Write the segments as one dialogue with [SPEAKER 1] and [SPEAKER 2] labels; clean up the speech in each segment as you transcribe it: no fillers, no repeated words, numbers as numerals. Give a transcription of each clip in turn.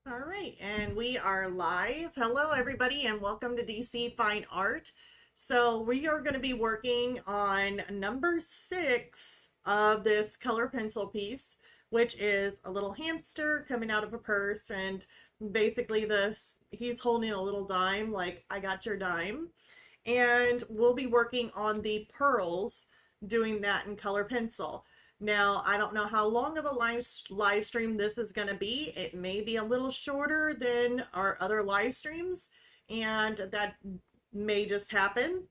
[SPEAKER 1] All right, and we are live. Hello, everybody, and welcome to DC Fine Art. So we are going to be working on number 6 of this color pencil piece, which is a little hamster coming out of a purse, and basically he's holding a little dime, like I got your dime. And we'll be working on the pearls, doing that in color pencil. Now, I don't know how long of a live stream this is going to be. It may be a little shorter than our other live streams, and that may just happen.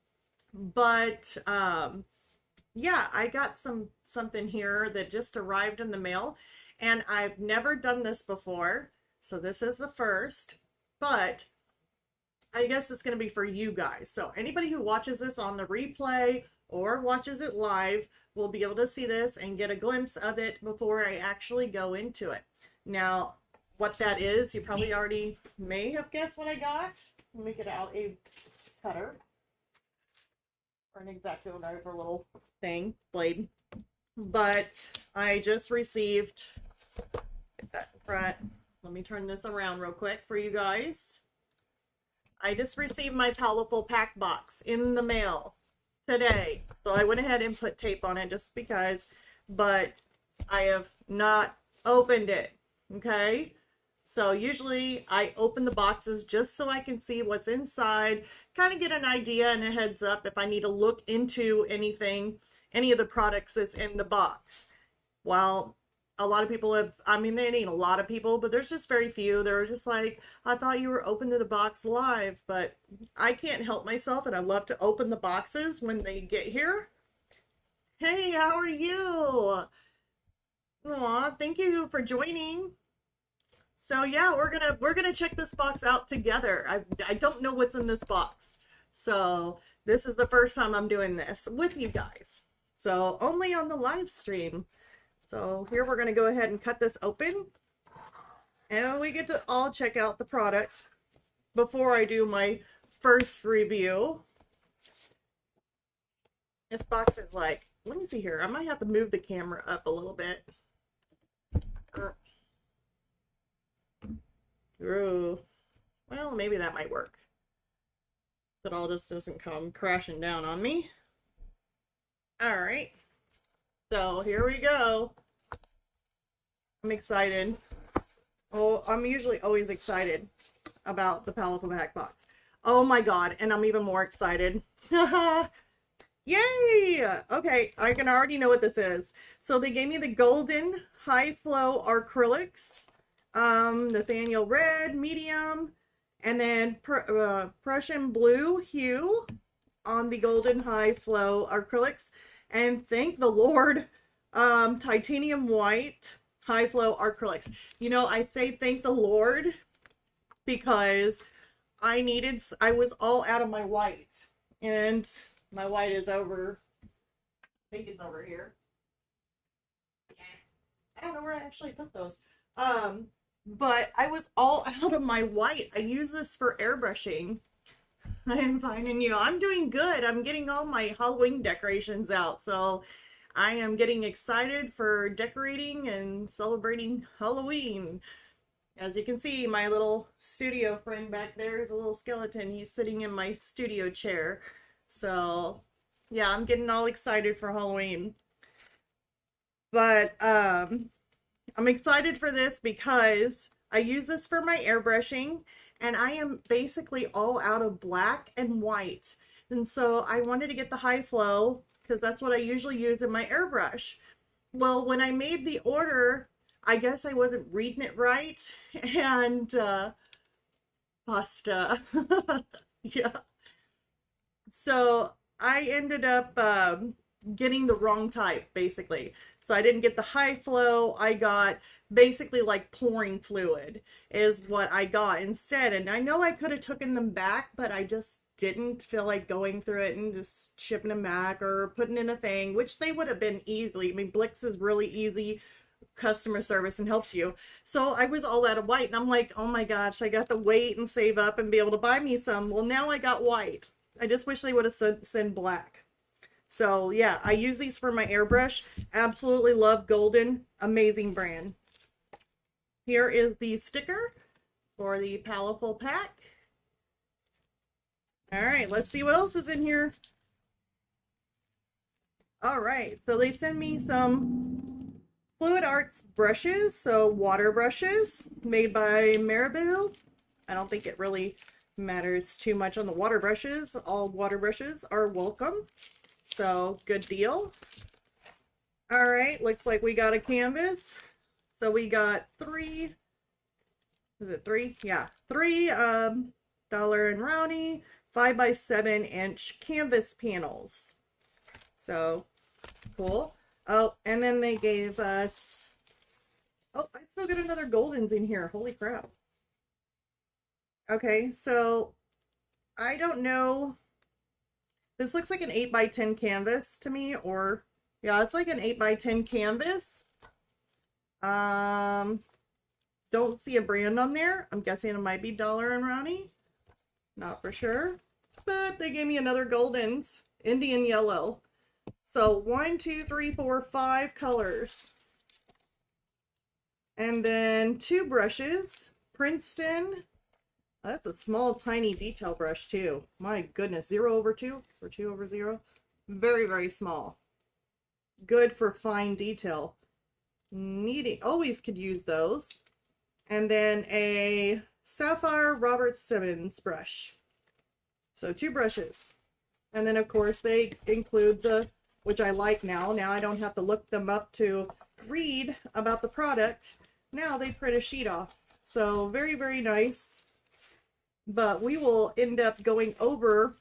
[SPEAKER 1] But yeah, I got something here that just arrived in the mail, and I've never done this before, so this is the first. But I guess it's going to be for you guys. So anybody who watches this on the replay or watches it live will be able to see this and get a glimpse of it before I actually go into it. Now, what that is, you probably already may have guessed what I got. Let me get out a cutter or an X-Acto knife or little thing, blade. But I just received, get that in front. Let me turn this around real quick for you guys. I just received my Powerful Pack box in the mail today. So I went ahead and put tape on it just because, but I have not opened it, okay? So usually I open the boxes just so I can see what's inside, kind of get an idea and a heads up if I need to look into anything, any of the products that's in the box. Well, a lot of people have, I mean, there ain't a lot of people, but there's just very few. They're just like, I thought you were opening the box live, but I can't help myself, and I love to open the boxes when they get here. Hey, how are you? Aw, thank you for joining. So yeah, we're gonna check this box out together. I don't know what's in this box, so this is the first time I'm doing this with you guys. So only on the live stream. So here we're going to go ahead and cut this open, and we get to all check out the product before I do my first review. This box is like, let me see here. I might have to move the camera up a little bit. Ooh. Well, maybe that might work. That all just doesn't come crashing down on me. All right. So here we go. I'm excited. Well, I'm usually always excited about the Powerful Pack box. Oh my god, and I'm even more excited. Yay! Okay, I can already know what this is. So they gave me the golden high flow acrylics, Nathaniel red, medium, and then Prussian blue hue on the golden high flow acrylics. And thank the Lord, titanium white high flow acrylics. You know, I say thank the Lord because I was all out of my white, and my white is over, I think it's over here. I don't know where I actually put those. But I was all out of my white. I use this for airbrushing. I'm finding you. I'm doing good. I'm getting all my Halloween decorations out, so I am getting excited for decorating and celebrating Halloween. As you can see, my little studio friend back there is a little skeleton. He's sitting in my studio chair. So, yeah, I'm getting all excited for Halloween. But I'm excited for this because I use this for my airbrushing, and I am basically all out of black and white. And so I wanted to get the high flow because that's what I usually use in my airbrush. Well, when I made the order, I guess I wasn't reading it right, and pasta. Yeah. So I ended up getting the wrong type, basically. So I didn't get the high flow. I got basically like pouring fluid is what I got instead. And I know I could have taken them back, but I just didn't feel like going through it and just shipping them back or putting in a thing, which they would have been easily. I mean, Blix is really easy customer service and helps you. So I was all out of white, and I'm like, oh my gosh, I got to wait and save up and be able to buy me some. Well, now I got white. I just wish they would have sent black. So yeah, I use these for my airbrush. Absolutely love Golden. Amazing brand. Here is the sticker for the Powerful Pack. All right, let's see what else is in here. All right, so they send me some Fluid Arts brushes, so water brushes made by Marabou. I don't think it really matters too much on the water brushes. All water brushes are welcome, so good deal. All right, looks like we got a canvas. So we got three, is it three? Yeah, three Dollar and Rowney 5x7-inch canvas panels. So cool. Oh, and then they gave us, oh, I still got another Goldens in here. Holy crap. Okay, so I don't know. This looks like an 8x10 canvas to me, or yeah, it's like an 8x10 canvas. Don't see a brand on there. I'm guessing it might be Dollar and Rowney. Not for sure. But they gave me another Goldens, Indian yellow. So 1, 2, 3, 4, 5 colors. And then 2 brushes. Princeton. That's a small, tiny detail brush too. My goodness, 0/2 or 2/0. Very, very small. Good for fine detail. Needing, always could use those. And then a Sapphire Robert Simmons brush. So 2 brushes. And then of course they include the, which I like now. Now I don't have to look them up to read about the product. Now they print a sheet off. So very, very nice. But we will end up going over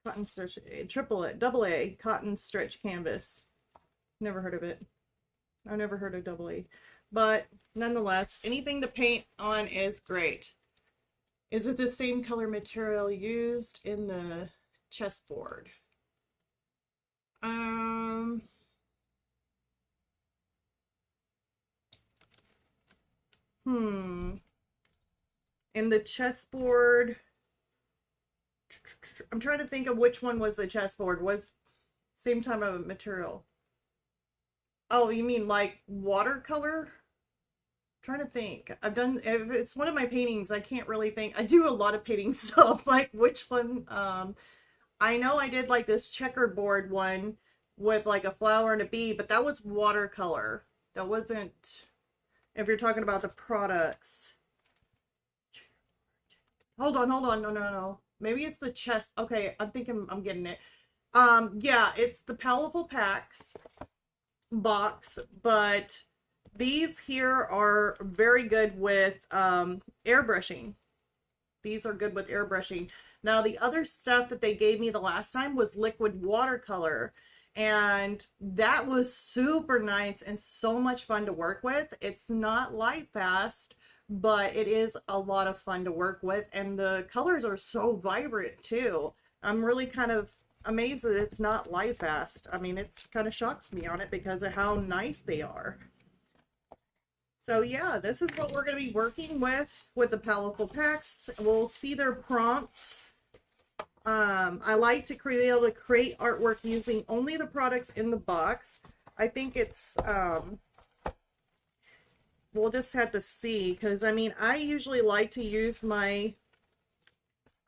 [SPEAKER 1] cotton stretch, AA cotton stretch canvas. Never heard of it. I've never heard of AA. But nonetheless, anything to paint on is great. Is it the same color material used in the chessboard? In the chessboard, I'm trying to think of which one was the chessboard. Was same type of material. Oh, you mean like watercolor? I'm trying to think. I've done, if it's one of my paintings, I can't really think. I do a lot of paintings, so like which one? I know I did like this checkerboard one with like a flower and a bee, but that was watercolor. That wasn't, if you're talking about the products. Hold on. No. Maybe it's the chest. Okay, I'm thinking I'm getting it. Yeah, it's the Powerful Packs box, but these here are very good with airbrushing. These are good with airbrushing. Now, the other stuff that they gave me the last time was liquid watercolor, and that was super nice and so much fun to work with. It's not light fast, but it is a lot of fun to work with, and the colors are so vibrant too. I'm really kind of amazed that it's not light fast. I mean, it's kind of shocks me on it because of how nice they are. So yeah, this is what we're going to be working with the Powerful Packs. We'll see their prompts. I like to be able to create artwork using only the products in the box. I think it's we'll just have to see, because I mean, I usually like to use my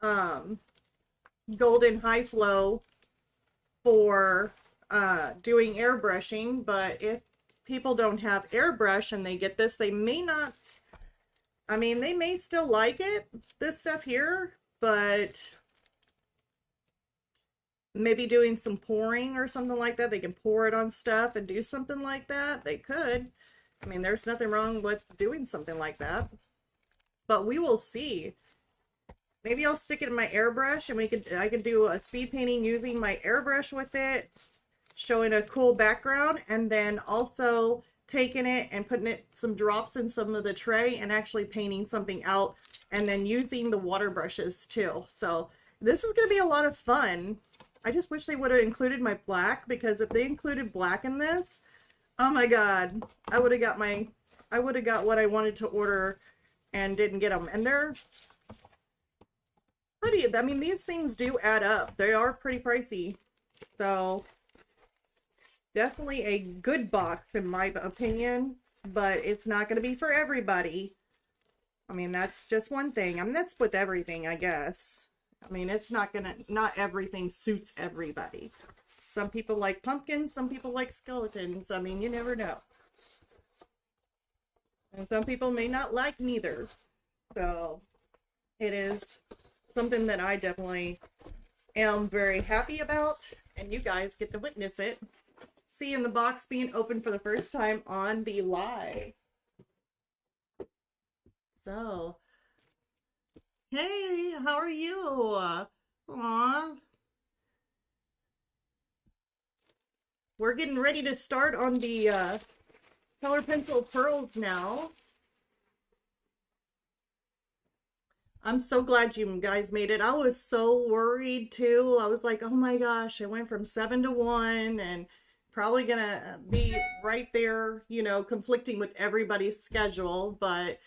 [SPEAKER 1] Golden High Flow for doing airbrushing, but if people don't have airbrush and they get this, they may not, I mean, they may still like it, this stuff here, but maybe doing some pouring or something like that. They can pour it on stuff and do something like that. They could. I mean, there's nothing wrong with doing something like that, but we will see. Maybe I'll stick it in my airbrush and I could do a speed painting using my airbrush with it, showing a cool background, and then also taking it and putting it some drops in some of the tray and actually painting something out, and then using the water brushes too. So this is going to be a lot of fun. I just wish they would have included my black, because if they included black in this, oh my god, I would have got what I wanted to order and didn't get them. And they're pretty, I mean, these things do add up. They are pretty pricey. So definitely a good box in my opinion. but it's not going to be for everybody. I mean, that's just one thing. I mean, that's with everything, I guess. I mean, it's not everything suits everybody. Some people like pumpkins, some people like skeletons. I mean, you never know. And some people may not like neither. So, it is something that I definitely am very happy about, and you guys get to witness it. Seeing the box being opened for the first time on the live. So, hey, how are you? Aw. We're getting ready to start on the color pencil pearls now. I'm so glad you guys made it. I was so worried too. I was like, oh my gosh, I went from 7 to 1 and probably gonna be right there, you know, conflicting with everybody's schedule. But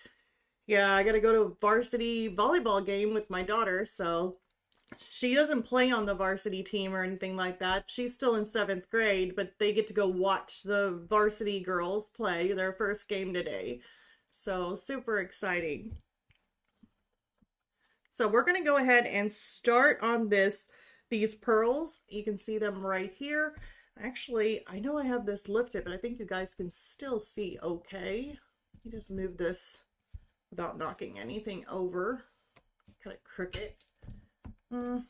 [SPEAKER 1] yeah, I gotta go to a varsity volleyball game with my daughter, so she doesn't play on the varsity team or anything like that. She's still in 7th grade, but they get to go watch the varsity girls play their first game today. So super exciting. So we're going to go ahead and start on these pearls. You can see them right here. Actually, I know I have this lifted, but I think you guys can still see okay. Let me just move this without knocking anything over. Kind of crooked. Well,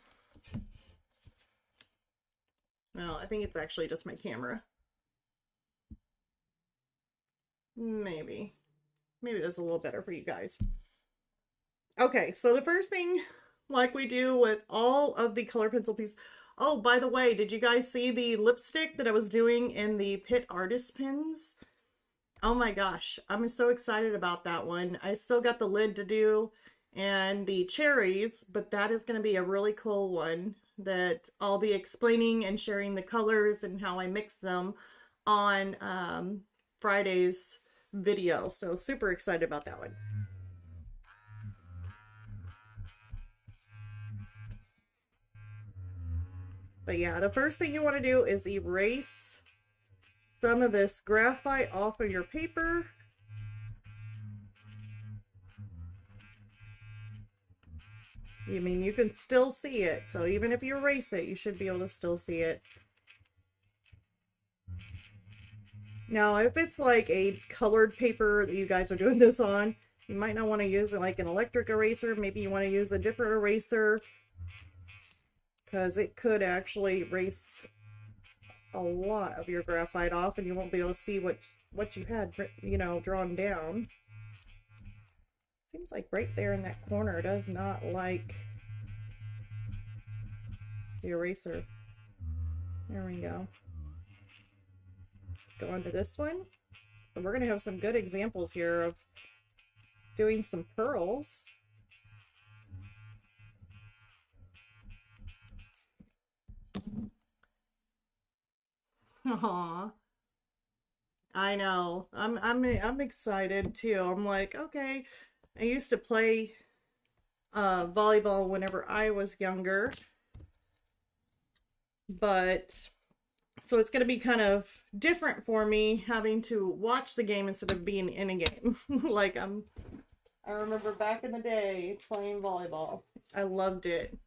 [SPEAKER 1] I think it's actually just my camera. Maybe that's a little better for you guys. Okay, so the first thing, like we do with all of the color pencil pieces. Oh, by the way, did you guys see the lipstick that I was doing in the Pitt Artist pins? Oh my gosh, I'm so excited about that one. I still got the lid to do and the cherries, but that is going to be a really cool one that I'll be explaining and sharing the colors and how I mix them on Friday's video. So super excited about that one. But yeah, the first thing you want to do is erase some of this graphite off of your paper. I mean, you can still see it, so even if you erase it, you should be able to still see it. Now, if it's like a colored paper that you guys are doing this on, you might not want to use it like an electric eraser. Maybe you want to use a different eraser, because it could actually erase a lot of your graphite off and you won't be able to see what you had, you know, drawn down. Seems like right there in that corner does not like the eraser. There we go. Let's go on to this one. So we're going to have some good examples here of doing some pearls. Aww. I know. I'm excited too. I'm like, okay. I used to play volleyball whenever I was younger. But so it's going to be kind of different for me having to watch the game instead of being in a game. Like I remember back in the day playing volleyball. I loved it.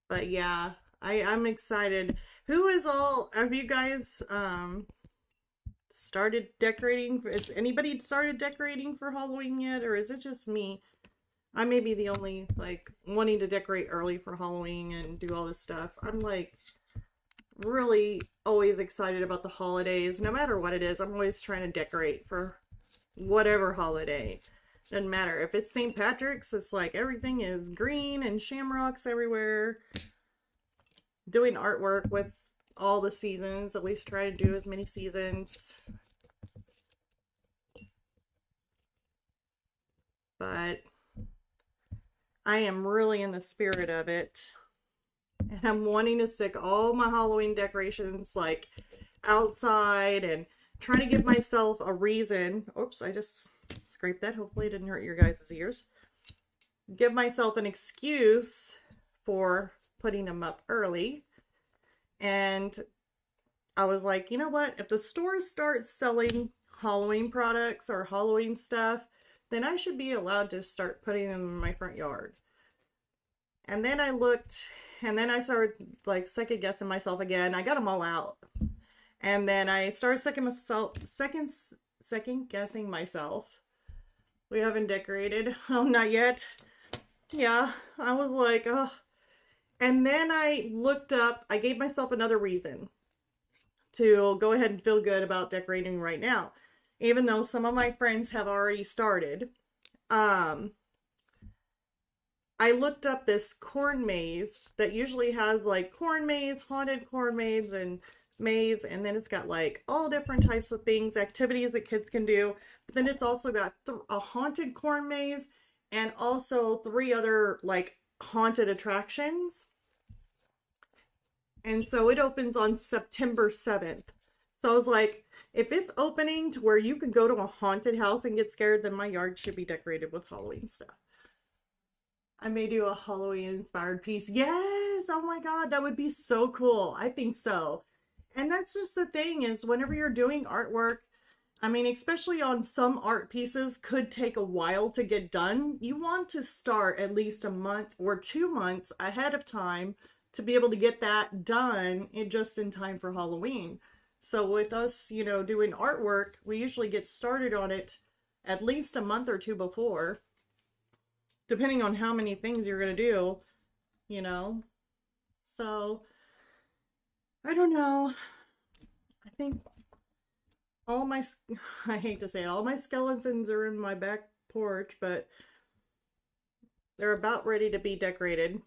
[SPEAKER 1] But yeah, I'm excited. Have you guys started decorating? Has anybody started decorating for Halloween yet, or is it just me? I may be the only like wanting to decorate early for Halloween and do all this stuff. I'm like really always excited about the holidays. No matter what it is, I'm always trying to decorate for whatever holiday. Doesn't matter. If it's St. Patrick's, it's like everything is green and shamrocks everywhere. Doing artwork with all the seasons. At least try to do as many seasons. But I am really in the spirit of it. And I'm wanting to stick all my Halloween decorations like outside and trying to give myself a reason. Oops, I just scraped that. Hopefully it didn't hurt your guys' ears. Give myself an excuse for putting them up early. And I was like, you know what? If the stores start selling Halloween products or Halloween stuff, then I should be allowed to start putting them in my front yard. And then I looked, and then I started like second guessing myself again. I got them all out. And then I started second guessing myself. We haven't decorated. Oh, not yet. Yeah, I was like, oh. And then I looked up, I gave myself another reason to go ahead and feel good about decorating right now. Even though some of my friends have already started. I looked up this corn maze that usually has like corn maze, haunted corn maze, and then it's got like all different types of things, activities that kids can do. But then it's also got a haunted corn maze and also 3 other like haunted attractions. And so it opens on September 7th. So I was like, if it's opening to where you can go to a haunted house and get scared, then my yard should be decorated with Halloween stuff. I may do a Halloween inspired piece. Yes! Oh my god, that would be so cool. I think so. And that's just the thing is whenever you're doing artwork, I mean, especially on some art pieces could take a while to get done. You want to start at least a month or 2 months ahead of time to be able to get that done just in time for Halloween. So with us, you know, doing artwork, we usually get started on it at least a month or 2 before, depending on how many things you're going to do, you know. So, I don't know. I think all my, I hate to say it, all my skeletons are in my back porch, but they're about ready to be decorated.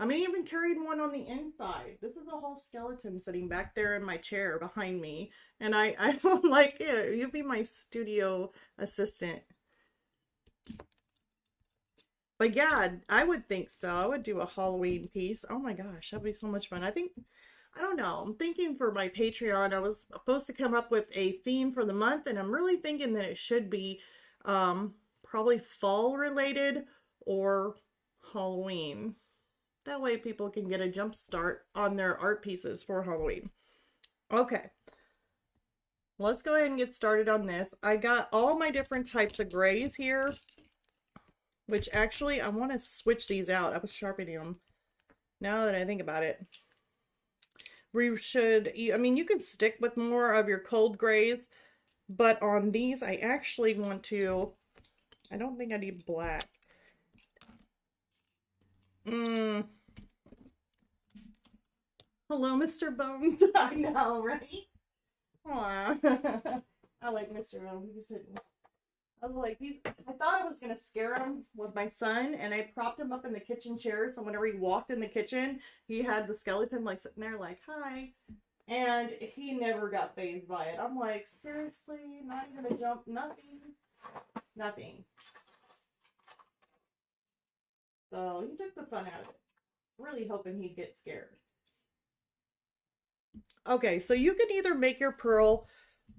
[SPEAKER 1] I mean, even carried one on the inside. This is a whole skeleton sitting back there in my chair behind me. And I'm like, yeah, you'd be my studio assistant. But yeah, I would think so. I would do a Halloween piece. Oh my gosh, that'd be so much fun. I don't know. I'm thinking for my Patreon, I was supposed to come up with a theme for the month, and I'm really thinking that it should be probably fall related or Halloween. That way people can get a jump start on their art pieces for Halloween. Okay. Let's go ahead and get started on this. I got all my different types of grays here, which actually I want to switch these out. I was sharpening them now that I think about it. We should, I mean, you can stick with more of your cold grays, but on these I actually want to, I don't think I need black. Hello, Mr. Bones. I know, right? Aww. I like Mr. Bones. He's sitting. I was like, I thought I was going to scare him with my son, and I propped him up in the kitchen chair, so whenever he walked in the kitchen, he had the skeleton, like, sitting there, like, hi. And he never got fazed by it. I'm like, seriously? Not even a jump? Nothing? Nothing. So, he took the fun out of it. Really hoping he'd get scared. Okay, so you can either make your pearl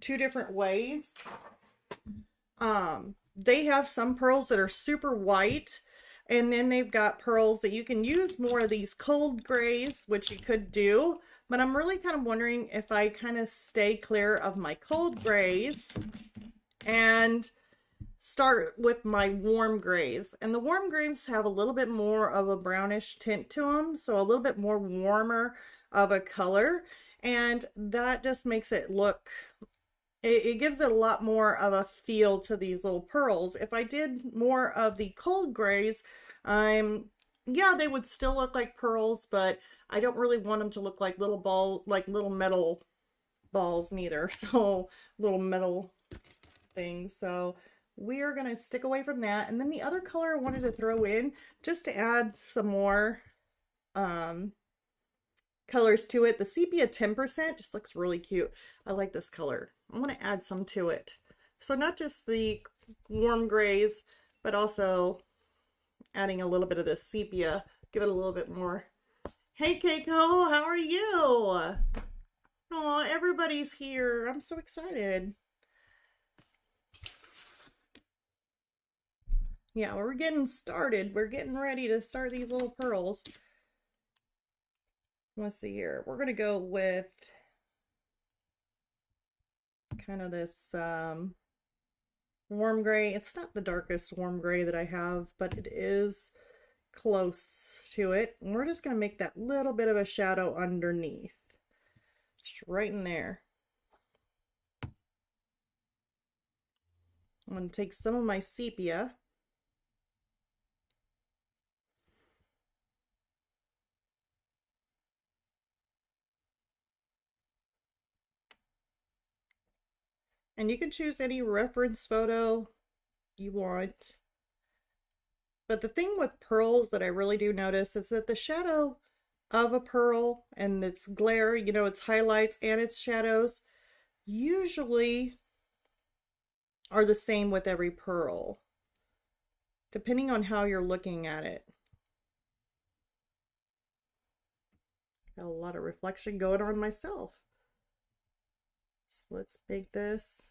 [SPEAKER 1] 2 different ways. They have some pearls that are super white, and then they've got pearls that you can use more of these cold grays, which you could do, but I'm really kind of wondering if I kind of stay clear of my cold grays and start with my warm grays. And the warm grays have a little bit more of a brownish tint to them, so a little bit more warmer of a color, and that just makes it look, it gives it a lot more of a feel to these little pearls. If I did more of the cold grays, yeah, they would still look like pearls, but I don't really want them to look like little metal balls neither. So little metal things. So we are going to stick away from that. And then the other color I wanted to throw in just to add some more colors to it. The sepia 10% just looks really cute. I like this color. I want to add some to it. So not just the warm grays, but also adding a little bit of the sepia. Give it a little bit more. Hey Keiko, how are you? Oh, everybody's here. I'm so excited. Yeah, we're getting started. We're getting ready to start these little pearls. let's see here. We're going to go with kind of this warm gray. It's not the darkest warm gray that I have, but it is close to it. And we're just going to make that little bit of a shadow underneath. Just right in there. I'm going to take some of my sepia. And you can choose any reference photo you want. But the thing with pearls that I really do notice is that the shadow of a pearl and its glare, you know, its highlights and its shadows usually are the same with every pearl, depending on how you're looking at it. Got a lot of reflection going on myself. So let's make this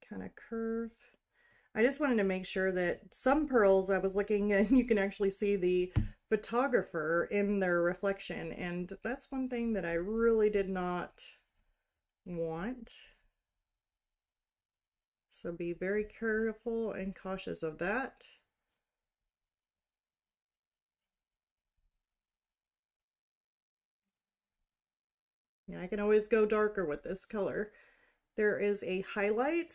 [SPEAKER 1] kind of curve. I just wanted to make sure that some pearls I was looking and you can actually see the photographer in their reflection, and that's one thing that I really did not want. So be very careful and cautious of that. Yeah, I can always go darker with this color. There is a highlight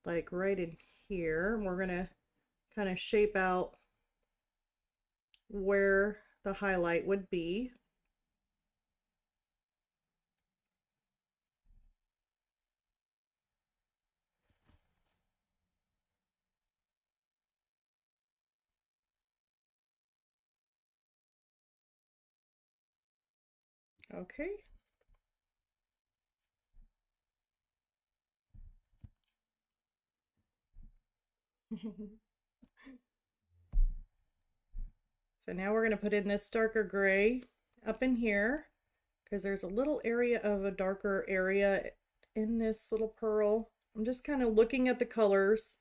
[SPEAKER 1] like right in here. We're gonna kind of shape out where the highlight would be. Okay. So now we're going to put in this darker gray up in here because there's a little area of a darker area in this little pearl. I'm just kind of looking at the colors.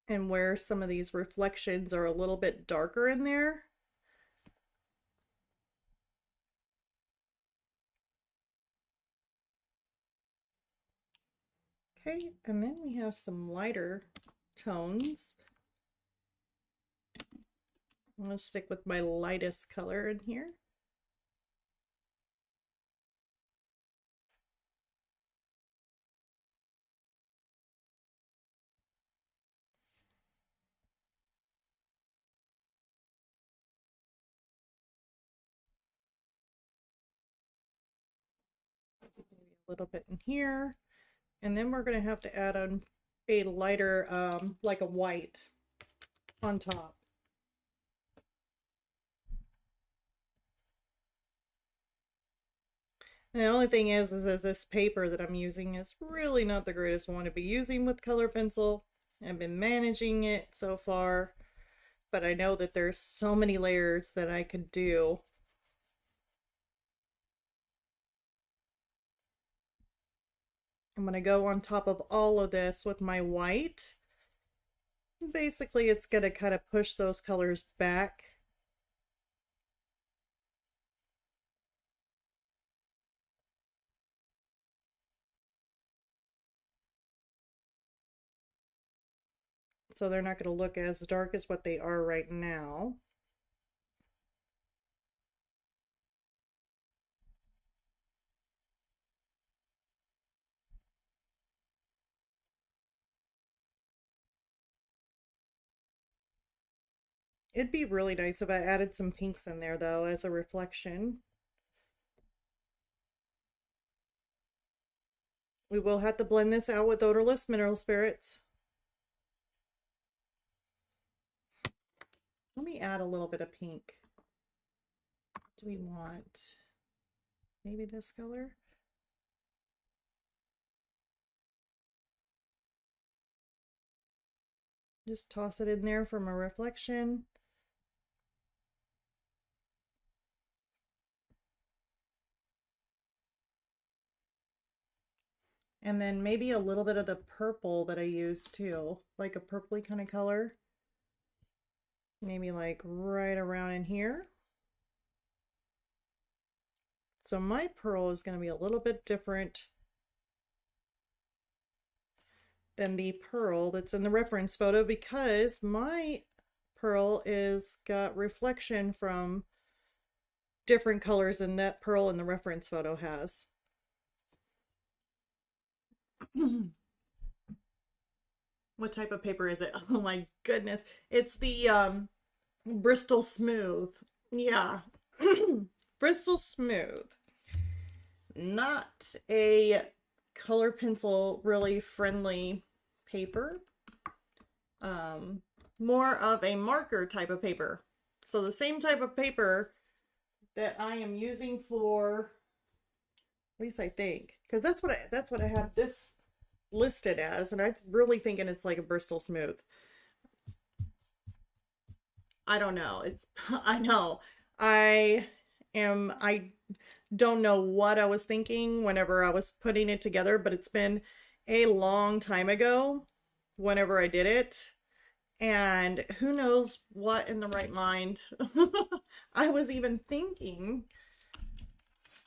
[SPEAKER 1] And where some of these reflections are a little bit darker in there. Okay, and then we have some lighter tones. I'm going to stick with my lightest color in here. Maybe a little bit in here. And then we're going to have to add on a lighter, like a white on top. And the only thing is this paper that I'm using is really not the greatest one to be using with color pencil. I've been managing it so far, but I know that there's so many layers that I could do. I'm going to go on top of all of this with my white. Basically, it's going to kind of push those colors back. So they're not going to look as dark as what they are right now. It'd be really nice if I added some pinks in there, though, as a reflection. We will have to blend this out with odorless mineral spirits. Let me add a little bit of pink. Do we want maybe this color? Just toss it in there from a reflection. And then maybe a little bit of the purple that I used too, like a purpley kind of color. Maybe like right around in here. So my pearl is going to be a little bit different than the pearl that's in the reference photo because my pearl is got reflection from different colors than that pearl in the reference photo has. What type of paper is it? Oh my goodness. It's the Bristol Smooth. Yeah. Bristol Smooth. Not a color pencil really friendly paper. More of a marker type of paper. So the same type of paper that I am using for, at least I think, because that's what I have this listed as, and I'm really thinking it's like a Bristol Smooth. I don't know. It's I know. I don't know what I was thinking whenever I was putting it together, but it's been a long time ago whenever I did it. And who knows what in the right mind I was even thinking.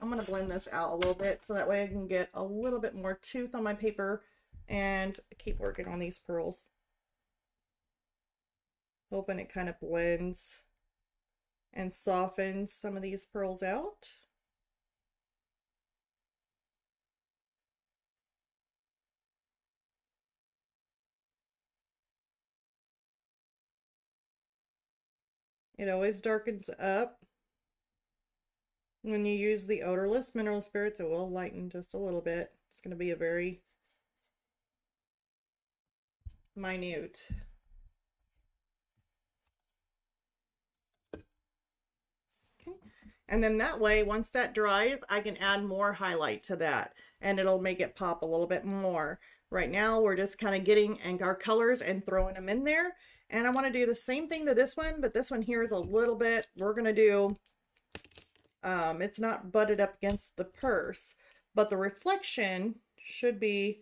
[SPEAKER 1] I'm going to blend this out a little bit so that way I can get a little bit more tooth on my paper and keep working on these pearls. Hoping it kind of blends and softens some of these pearls out. It always darkens up. When you use the odorless mineral spirits, it will lighten just a little bit. It's going to be a very minute. Okay. And then that way, once that dries, I can add more highlight to that and it'll make it pop a little bit more. Right now, we're just kind of getting our colors and throwing them in there. And I want to do the same thing to this one, but this one here is a little bit, we're going to do, it's not butted up against the purse, but the reflection should be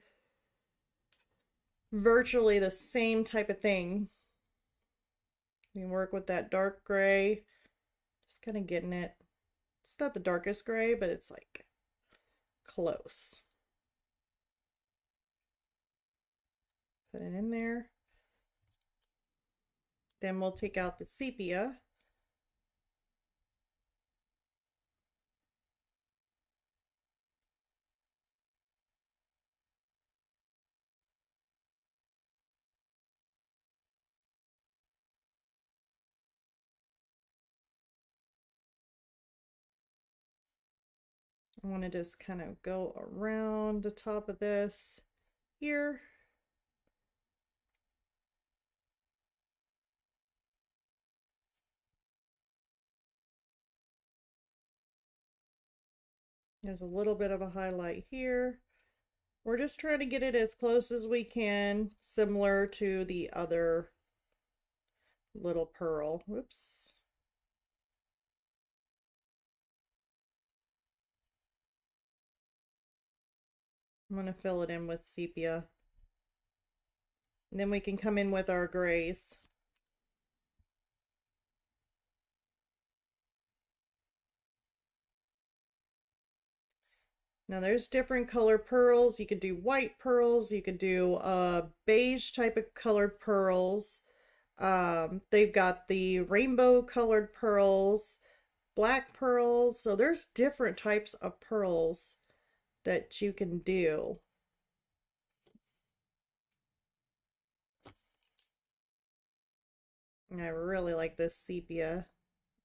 [SPEAKER 1] virtually the same type of thing. You can work with that dark gray, just kind of getting it. It's not the darkest gray, but it's like close. Put it in there. Then we'll take out the sepia. I want to just kind of go around the top of this here. There's a little bit of a highlight here. We're just trying to get it as close as we can, similar to the other little pearl. Whoops. I'm going to fill it in with sepia. And then we can come in with our grays. Now there's different color pearls. You could do white pearls. You could do beige type of colored pearls. They've got the rainbow colored pearls, black pearls. So there's different types of pearls that you can do. And I really like this sepia.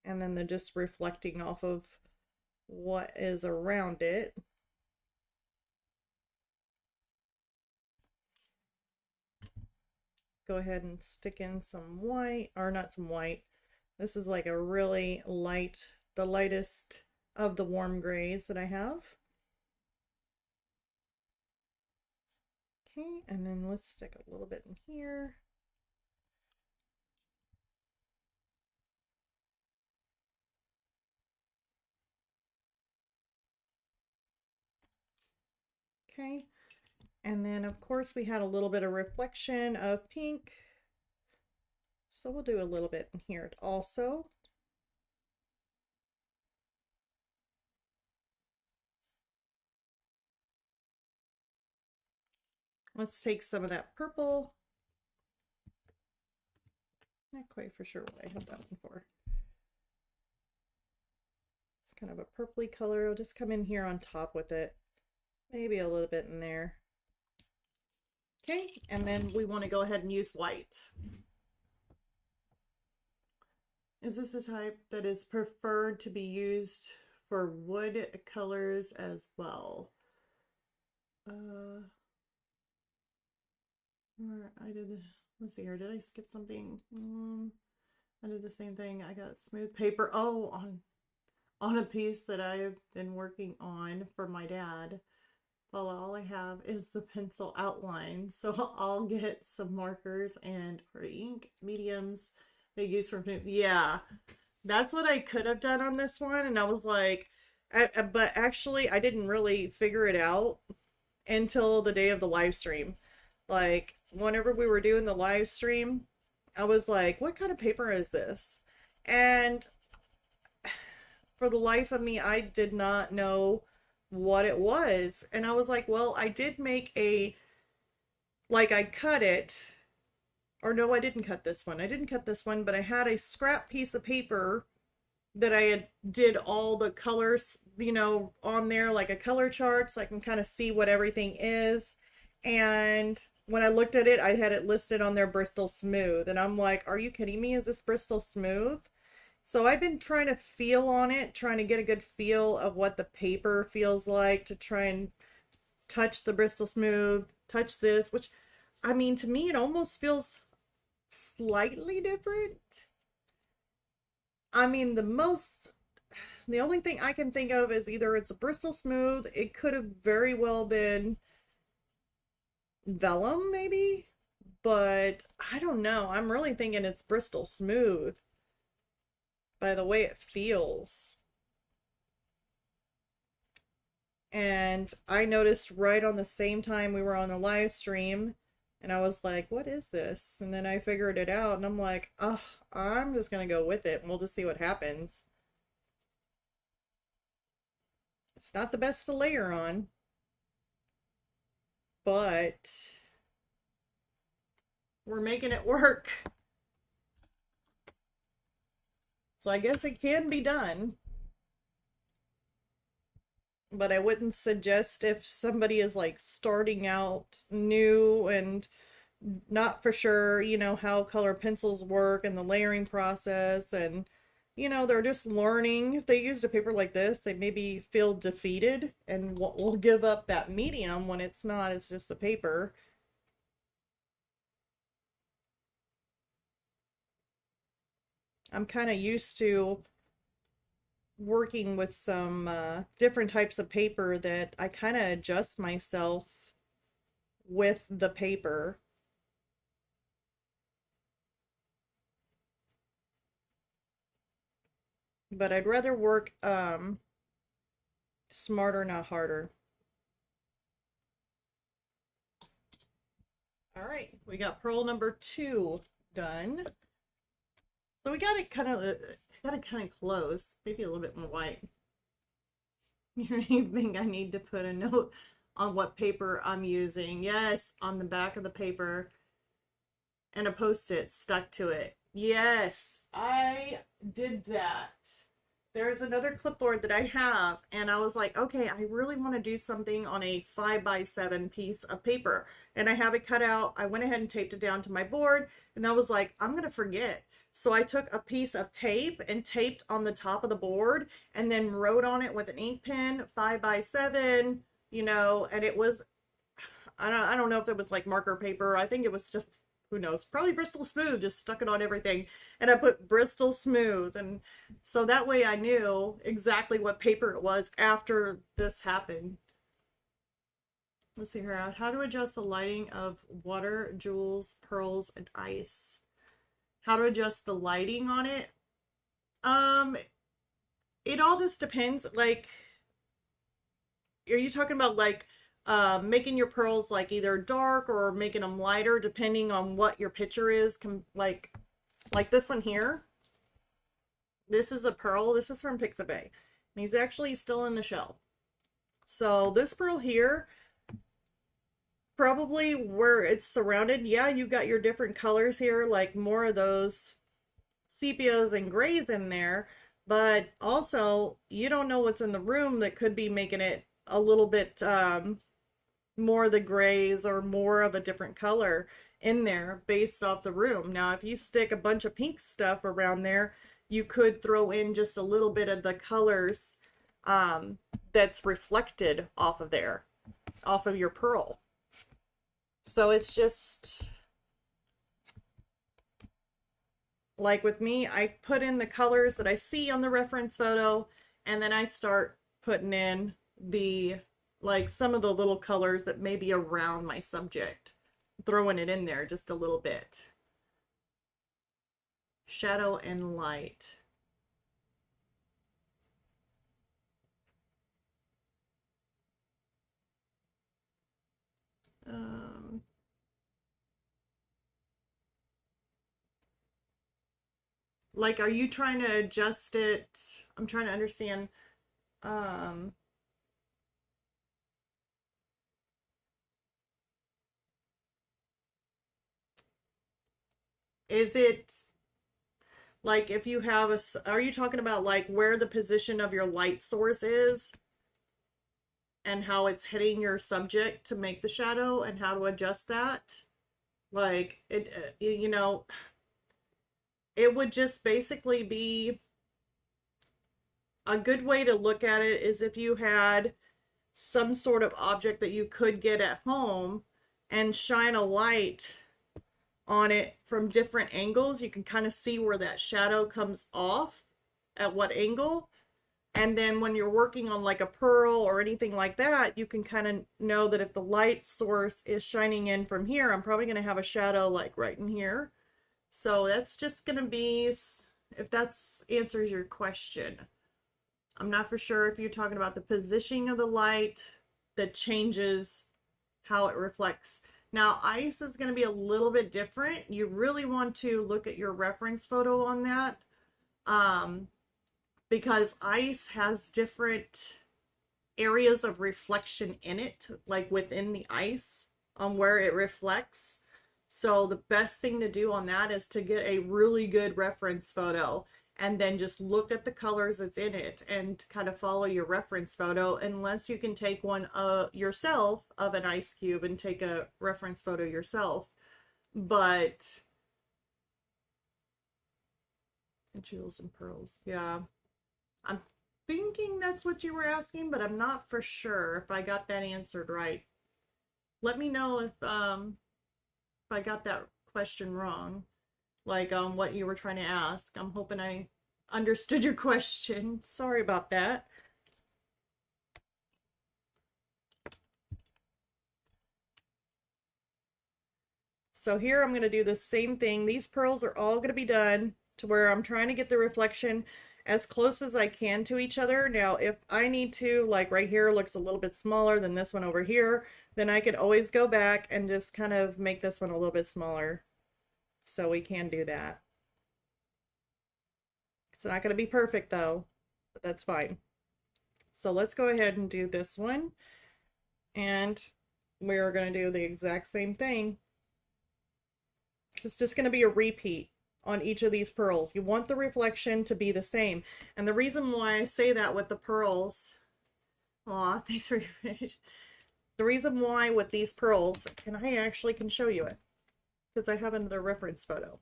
[SPEAKER 1] And then they're just reflecting off of what is around it. Go ahead and stick in some white, or not some white. This is like a really light, the lightest of the warm grays that I have. Okay, and then let's stick a little bit in here. Okay, And then of course we had a little bit of reflection of pink. So we'll do a little bit in here also. Let's take some of that purple. Not quite for sure what I have that one for. It's kind of a purpley color. I'll just come in here on top with it. Maybe a little bit in there. Okay, and then we want to go ahead and use white. Is this a type that is preferred to be used for wood colors as well? Let's see here, did I skip something? I did the same thing. I got smooth paper. Oh, on a piece that I've been working on for my dad. Well, all I have is the pencil outline. So I'll get some markers and or ink mediums they use for, yeah, that's what I could have done on this one. And I was like, but actually I didn't really figure it out until the day of the live stream. Like whenever we were doing the live stream, I was like, what kind of paper is this? And for the life of me, I did not know what it was. And I was like, well, I did make like I cut it, or no, I didn't cut this one. I didn't cut this one, but I had a scrap piece of paper that I had did all the colors, you know, on there, like a color chart, so I can kind of see what everything is. And when I looked at it, I had it listed on there Bristol Smooth. And I'm like, are you kidding me? Is this Bristol Smooth? So I've been trying to feel on it, trying to get a good feel of what the paper feels like, to try and touch the Bristol Smooth, touch this, which, I mean, to me, it almost feels slightly different. I mean, the only thing I can think of is either it's a Bristol Smooth, it could have very well been vellum maybe, but I don't know. I'm really thinking it's Bristol Smooth by the way it feels. And I noticed right on the same time we were on the live stream, and I was like, what is this? And then I figured it out, and I'm like, oh, I'm just gonna go with it and we'll just see what happens. It's not the best to layer on, but we're making it work. So I guess it can be done. But I wouldn't suggest if somebody is like starting out new and not for sure, you know, how color pencils work and the layering process, and you know, they're just learning. If they used a paper like this, they maybe feel defeated and will give up that medium when it's not, it's just a paper. I'm kind of used to working with some different types of paper that I kind of adjust myself with the paper. But I'd rather work smarter, not harder. All right, we got pearl number 2 done. So we got it kind of close, maybe a little bit more white. You think I need to put a note on what paper I'm using? Yes, on the back of the paper, and a post-it stuck to it. Yes, I did that. There's another clipboard that I have, and I was like, okay, I really want to do something on a 5x7 piece of paper, and I have it cut out. I went ahead and taped it down to my board, and I was like, I'm gonna forget. So I took a piece of tape and taped on the top of the board, and then wrote on it with an ink pen 5x7, you know, and it was, I don't know if it was like marker paper. I think it was still, who knows, probably Bristol Smooth, just stuck it on everything. And I put Bristol Smooth, and so that way I knew exactly what paper it was after this happened. Let's see here. How to adjust the lighting of water, jewels, pearls, and ice. How to adjust the lighting on it? It all just depends. Like, are you talking about like making your pearls like either dark or making them lighter depending on what your picture is. Like this one here. This is a pearl. This is from Pixabay. And he's actually still in the shell. So this pearl here, probably where it's surrounded, yeah, you got your different colors here, like more of those sepias and grays in there, but also you don't know what's in the room that could be making it a little bit more of the grays or more of a different color in there based off the room. Now, if you stick a bunch of pink stuff around there, you could throw in just a little bit of the colors that's reflected off of there, off of your pearl. So it's just like with me, I put in the colors that I see on the reference photo, and then I start putting in the, like some of the little colors that may be around my subject, throwing it in there just a little bit. Shadow and light. Like, are you trying to adjust it? I'm trying to understand. Is it like if you have a, are you talking about like where the position of your light source is and how it's hitting your subject to make the shadow and how to adjust that? Like it, you know, it would just basically be a good way to look at it is if you had some sort of object that you could get at home and shine a light on it from different angles. You can kind of see where that shadow comes off at what angle. And then when you're working on like a pearl or anything like that, you can kind of know that if the light source is shining in from here, I'm probably going to have a shadow like right in here. So that's just going to be, if that's answers your question. I'm not for sure if you're talking about the positioning of the light that changes how it reflects. Now, ice is going to be a little bit different. You really want to look at your reference photo on that because ice has different areas of reflection in it, like within the ice on where it reflects. So the best thing to do on that is to get a really good reference photo and then just look at the colors that's in it and kind of follow your reference photo, unless you can take one yourself of an ice cube and take a reference photo yourself. But jewels and pearls, yeah. I'm thinking that's what you were asking, but I'm not for sure if I got that answered right. Let me know if I got that question wrong, like what you were trying to ask. I'm hoping I understood your question. Sorry about that. So here I'm going to do the same thing. These pearls are all going to be done to where I'm trying to get the reflection as close as I can to each other. Now, if I need to, like right here looks a little bit smaller than this one over here, then I could always go back and just kind of make this one a little bit smaller. So we can do that. It's not going to be perfect though, but that's fine. So let's go ahead and do this one. And we're going to do the exact same thing. It's just going to be a repeat on each of these pearls. You want the reflection to be the same. And the reason why I say that with the pearls, aw, thanks for your page. The reason why with these pearls, and I actually can show you it because I have another reference photo.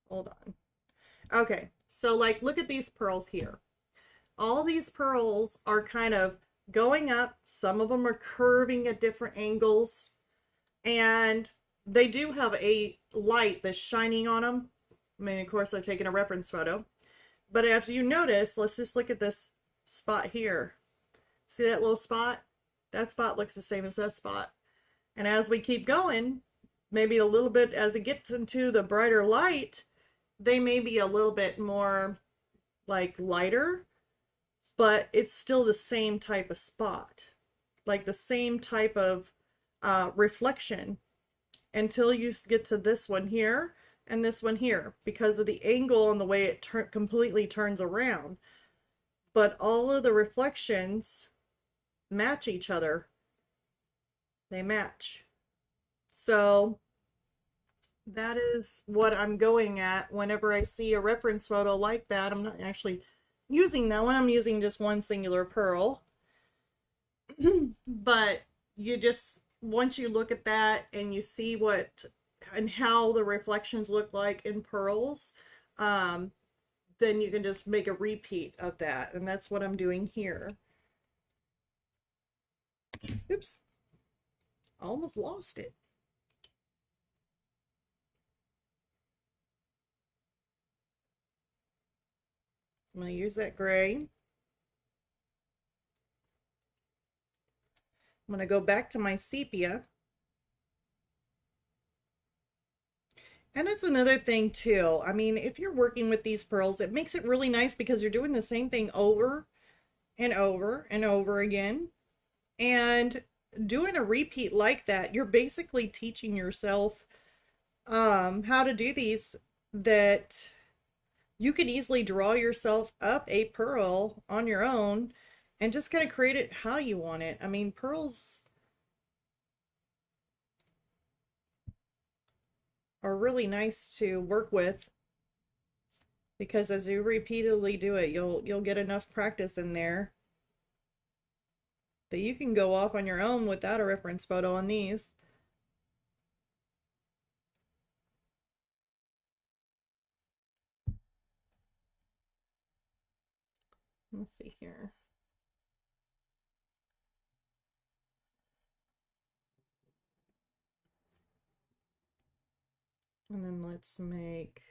[SPEAKER 1] Hold on. Okay, so like look at these pearls here. All these pearls are kind of going up. Some of them are curving at different angles. And they do have a light that's shining on them. I mean, of course, I've taken a reference photo. But as you notice, let's just look at this spot here. See that little spot? That spot looks the same as that spot. And as we keep going, maybe a little bit as it gets into the brighter light, they may be a little bit more like lighter, but it's still the same type of spot. like the same type of reflection until you get to this one here and this one here because of the angle and the way it completely turns around. But all of the reflections match each other. They match. So that is what I'm going at whenever I see a reference photo like that. I'm not actually using that one. I'm using just one singular pearl. But you just, once you look at that and you see what and how the reflections look like in pearls, then you can just make a repeat of that. And that's what I'm doing here. Oops. I almost lost it. I'm going to use that gray. I'm going to go back to my sepia. And it's another thing too. I mean, if you're working with these pearls, it makes it really nice because you're doing the same thing over and over and over again. And doing a repeat like that, you're basically teaching yourself how to do these, that you can easily draw yourself up a pearl on your own and just kind of create it how you want it. I mean, pearls are really nice to work with because as you repeatedly do it, you'll get enough practice in there that you can go off on your own without a reference photo on these. Let's see here. And then let's make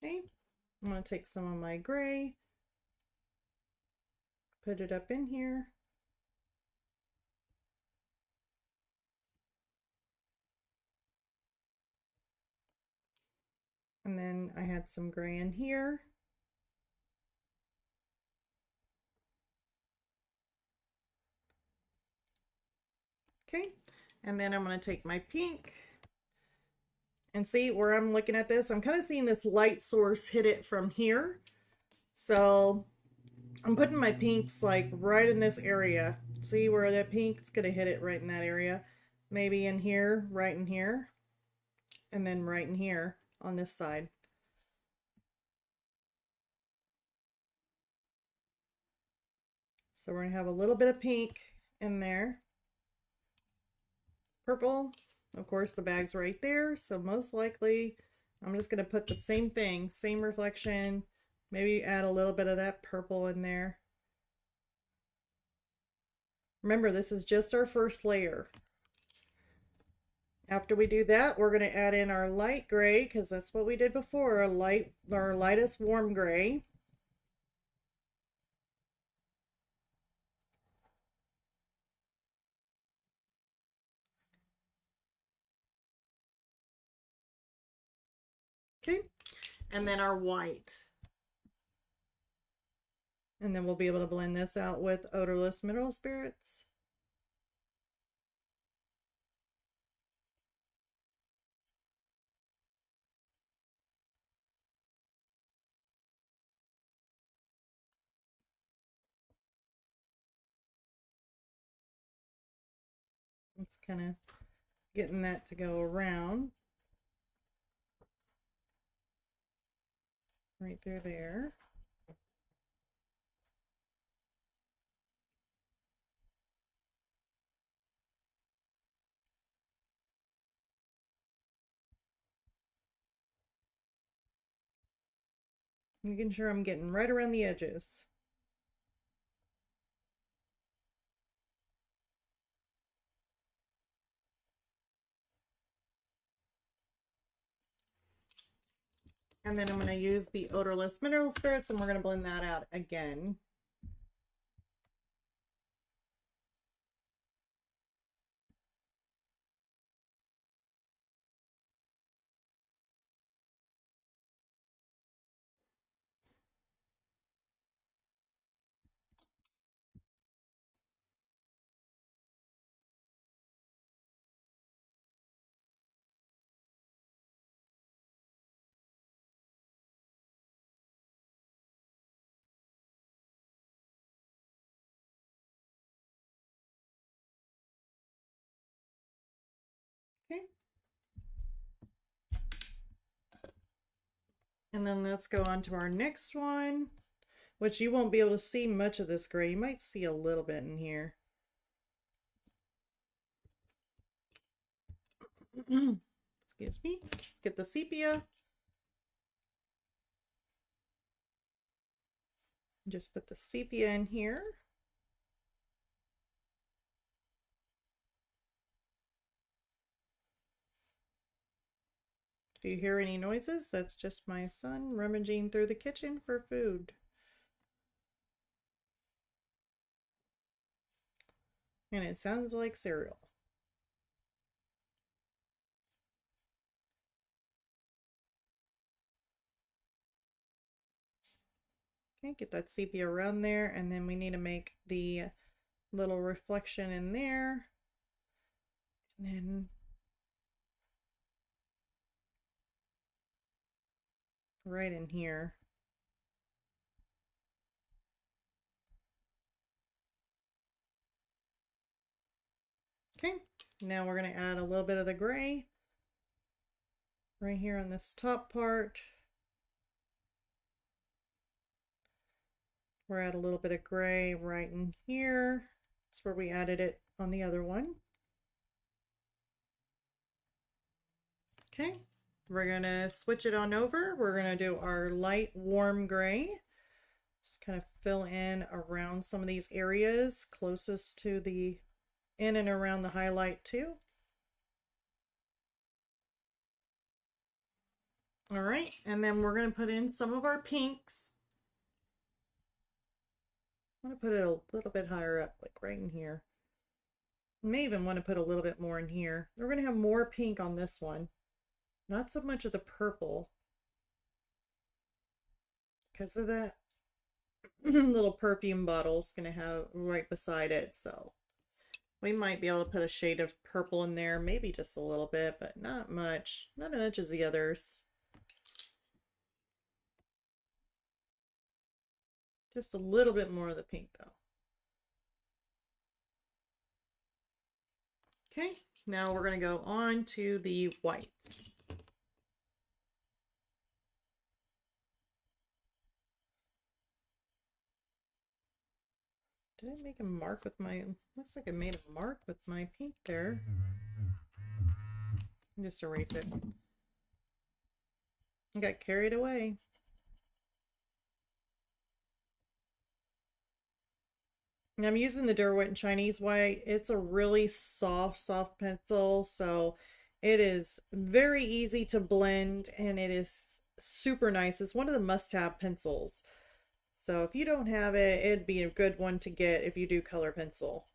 [SPEAKER 1] okay. I'm going to take some of my gray, put it up in here. And then I had some gray in here. Okay. And then I'm going to take my pink and see where I'm looking at this. I'm kind of seeing this light source hit it from here. So I'm putting my pinks like right in this area. See where that pink's going to hit it right in that area. Maybe in here, right in here, and then right in here on this side. So we're going to have a little bit of pink in there. Purple, of course the bag's right there, so most likely I'm just going to put the same thing, same reflection, maybe add a little bit of that purple in there. Remember, this is just our first layer. After we do that, we're going to add in our light gray, because that's what we did before, our lightest warm gray. Okay, and then our white. And then we'll be able to blend this out with odorless mineral spirits. It's kind of getting that to go around. Right through there. Making sure I'm getting right around the edges. And then I'm going to use the odorless mineral spirits and we're going to blend that out again. Okay. And then let's go on to our next one, which you won't be able to see much of this gray. You might see a little bit in here. Excuse me. Let's get the sepia. Just put the sepia in here. Do you hear any noises? That's just my son rummaging through the kitchen for food. And it sounds like cereal. Okay, get that sepia around there, and then we need to make the little reflection in there. And then right in here. Okay, now we're going to add a little bit of the gray right here on this top part. We're add a little bit of gray right in here. That's where we added it on the other one. Okay, we're going to switch it on over. We're going to do our light warm gray. Just kind of fill in around some of these areas closest to the in and around the highlight too. All right, and then we're going to put in some of our pinks. I'm going to put it a little bit higher up, like right in here. I may even want to put a little bit more in here. We're going to have more pink on this one. Not so much of the purple. Because of that little perfume bottle is going to have right beside it. So we might be able to put a shade of purple in there. Maybe just a little bit, but not much. Not as much as the others. Just a little bit more of the pink though. Okay, now we're going to go on to the white. Did I make a mark with my, looks like I made a mark with my pink there. Just erase it. I got carried away. And I'm using the Derwent Chinese White. It's a really soft pencil, so it is very easy to blend and it is super nice. It's one of the must-have pencils. So if you don't have it, it'd be a good one to get if you do color pencil.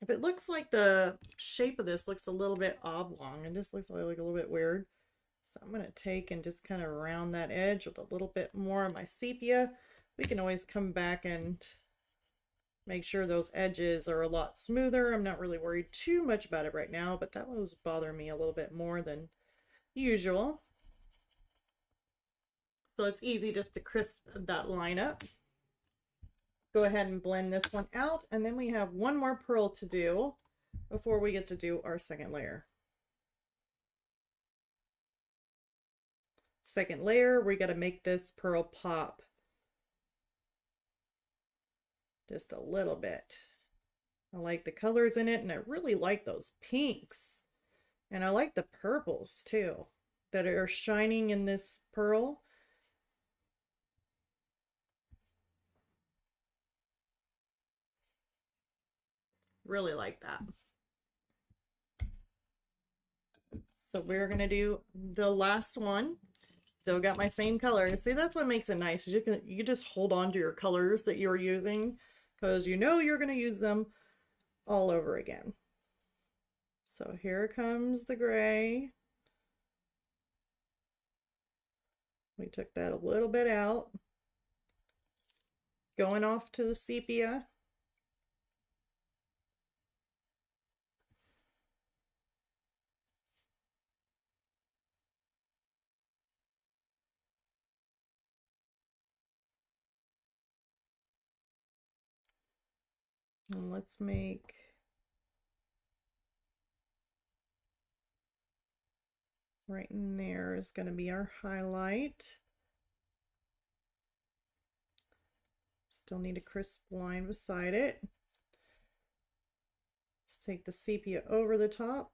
[SPEAKER 1] If it looks like the shape of this looks a little bit oblong, it just looks like a little bit weird. So I'm going to take and just kind of round that edge with a little bit more of my sepia. We can always come back and make sure those edges are a lot smoother. I'm not really worried too much about it right now, but that was bothering me a little bit more than usual. So it's easy just to crisp that line up. Go ahead and blend this one out, and then we have one more pearl to do before we get to do our second layer. Second layer, we got to make this pearl pop just a little bit. I like the colors in it, and I really like those pinks, and I like the purples too that are shining in this pearl. Really like that. So we're gonna do the last one. Still got my same color. See, that's what makes it nice. You just hold on to your colors that you're using because you know you're gonna use them all over again. So here comes the gray. We took that a little bit out. Going off to the sepia. And let's make right in there is going to be our highlight. Still need a crisp line beside it. Let's take the sepia over the top.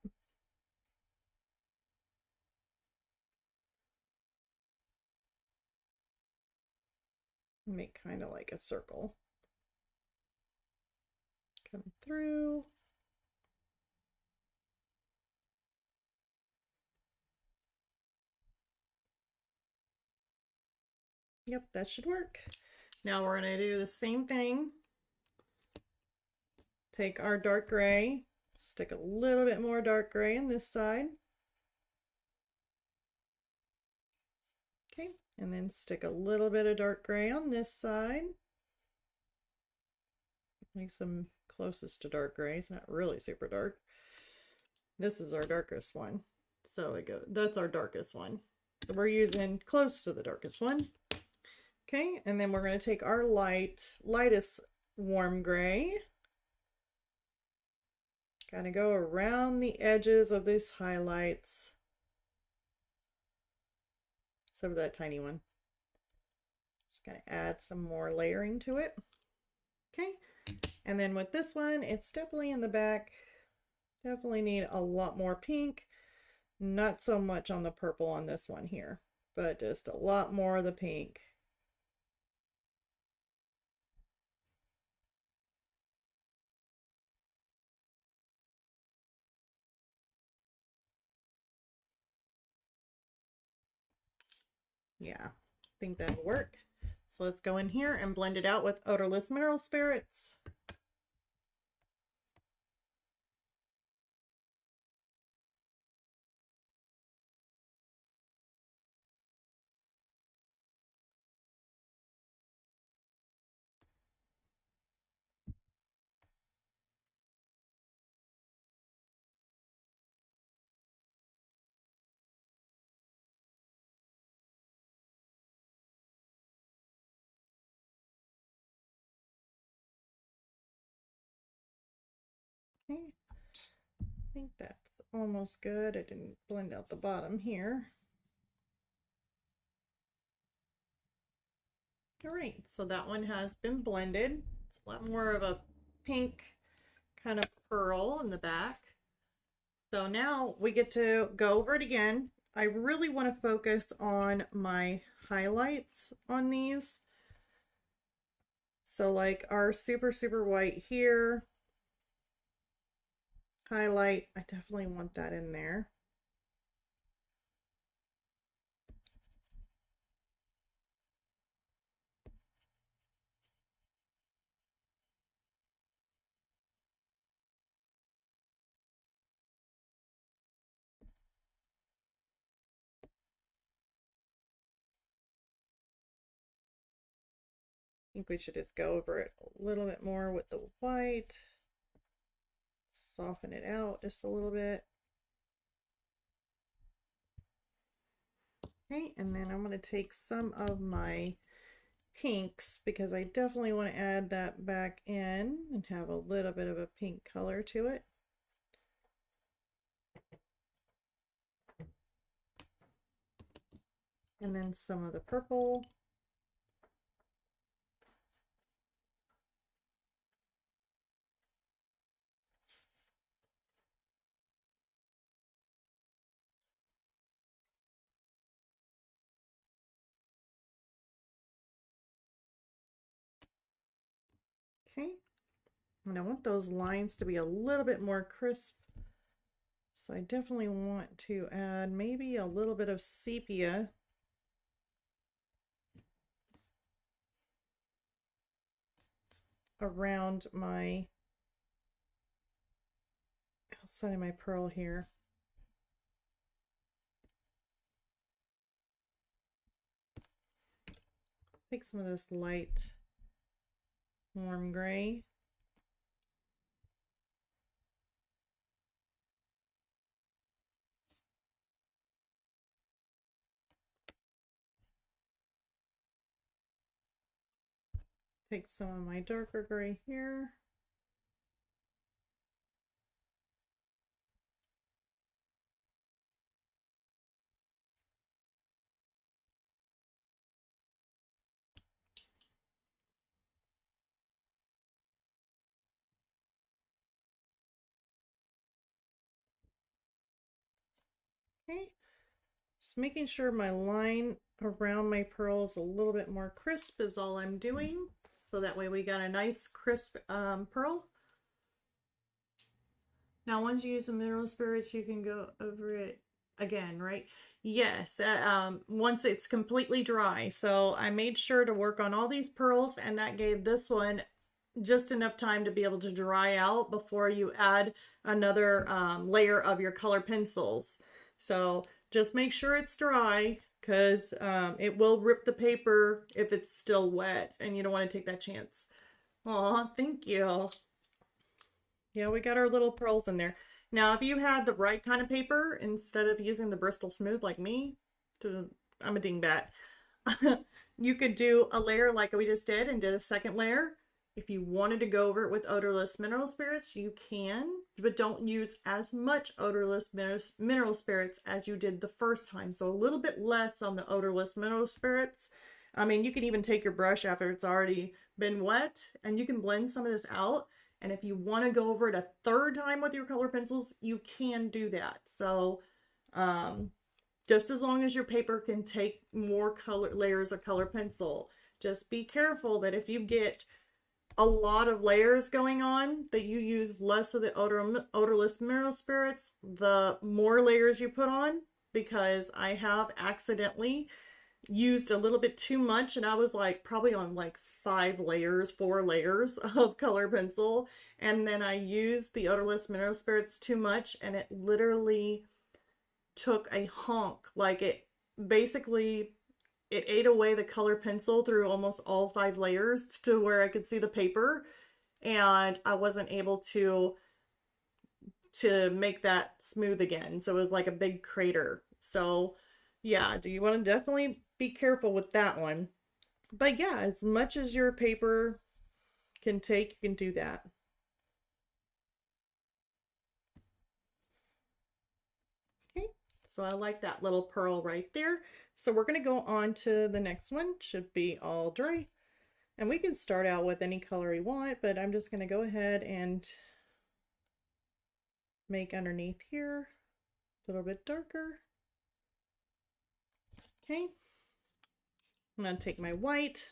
[SPEAKER 1] Make kind of like a circle. Come through. Yep, that should work. Now we're going to do the same thing. Take our dark gray, stick a little bit more dark gray on this side. Okay, and then stick a little bit of dark gray on this side. Makes them closest to dark gray. It's not really super dark. This is our darkest one. So that's our darkest one. So we're using close to the darkest one. Okay, and then we're going to take our lightest warm gray. Kind of go around the edges of these highlights. Except for that tiny one. Just going to add some more layering to it. Okay, and then with this one, it's definitely in the back. Definitely need a lot more pink. Not so much on the purple on this one here, but just a lot more of the pink. Yeah, I think that'll work. So let's go in here and blend it out with odorless mineral spirits. Okay, I think that's almost good. I didn't blend out the bottom here. All right, so that one has been blended. It's a lot more of a pink kind of pearl in the back. So now we get to go over it again. I really want to focus on my highlights on these. So like our super, super white here, highlight, I definitely want that in there. I think we should just go over it a little bit more with the white. Soften it out just a little bit. Okay, and then I'm going to take some of my pinks because I definitely want to add that back in and have a little bit of a pink color to it. And then some of the purple. Okay, And I want those lines to be a little bit more crisp. So I definitely want to add maybe a little bit of sepia. Around my outside of my pearl here. Take some of this light warm gray. Take some of my darker gray here. Okay, just making sure my line around my pearl is a little bit more crisp is all I'm doing. So that way we got a nice crisp pearl. Now, once you use the mineral spirits, you can go over it again, right? Yes, once it's completely dry. So I made sure to work on all these pearls, and that gave this one just enough time to be able to dry out before you add another layer of your color pencils. So just make sure it's dry, because it will rip the paper if it's still wet, and you don't want to take that chance. Aw, thank you. Yeah, we got our little pearls in there. Now, if you had the right kind of paper, instead of using the Bristol Smooth like me, I'm a dingbat, you could do a layer like we just did and did a second layer. If you wanted to go over it with odorless mineral spirits, you can, but don't use as much odorless mineral spirits as you did the first time. So a little bit less on the odorless mineral spirits. I mean, you can even take your brush after it's already been wet and you can blend some of this out. And if you want to go over it a third time with your color pencils, you can do that. So just as long as your paper can take more color layers of color pencil, just be careful that if you get a lot of layers going on, that you use less of the odorless mineral spirits, the more layers you put on, because I have accidentally used a little bit too much, and I was like probably on like 4 layers of color pencil, and then I used the odorless mineral spirits too much, and it literally took a honk. Like it basically, it ate away the color pencil through almost all 5 layers to where I could see the paper, and I wasn't able to make that smooth again. So it was like a big crater. So yeah, do you want to definitely be careful with that one. But yeah, as much as your paper can take, you can do that. Okay, so I like that little pearl right there. So we're going to go on to the next one. Should be all dry. And we can start out with any color you want, but I'm just going to go ahead and make underneath here a little bit darker. Okay, I'm going to take my white,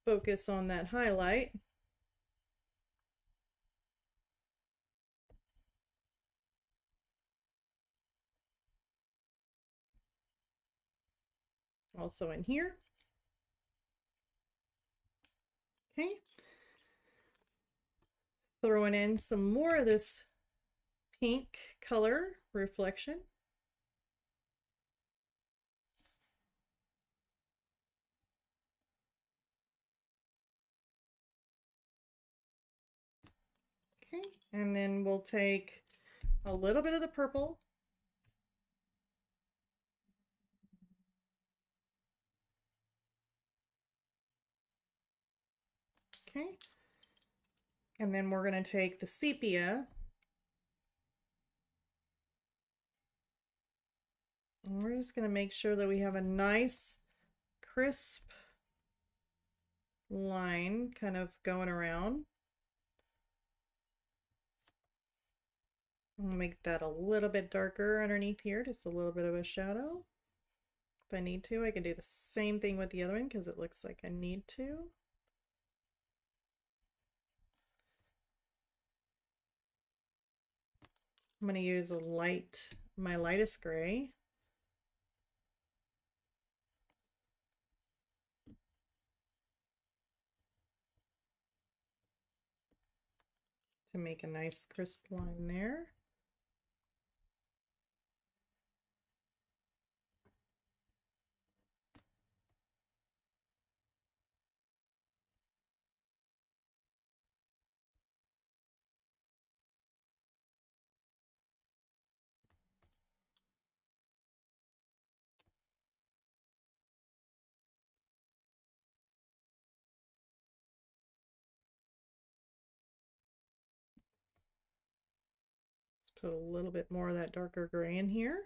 [SPEAKER 1] focus on that highlight. Also in here. Okay, throwing in some more of this pink color reflection. Okay, and then we'll take a little bit of the purple. Okay, and then we're going to take the sepia. And we're just going to make sure that we have a nice crisp line kind of going around. I'll make that a little bit darker underneath here, just a little bit of a shadow. If I need to, I can do the same thing with the other one because it looks like I need to. I'm going to use my lightest gray. To make a nice crisp line there. Put a little bit more of that darker gray in here.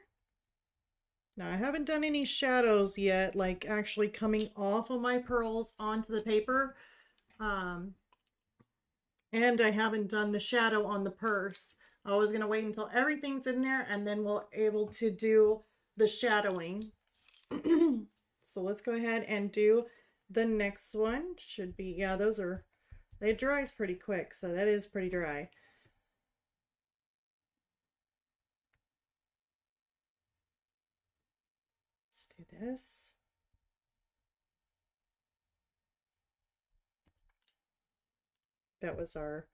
[SPEAKER 1] Now I haven't done any shadows yet, like actually coming off of my pearls onto the paper. And I haven't done the shadow on the purse. I was going to wait until everything's in there and then we'll able to do the shadowing. So let's go ahead and do the next one. Should be, yeah, they dries pretty quick, so that is pretty dry. Let's do this. That was our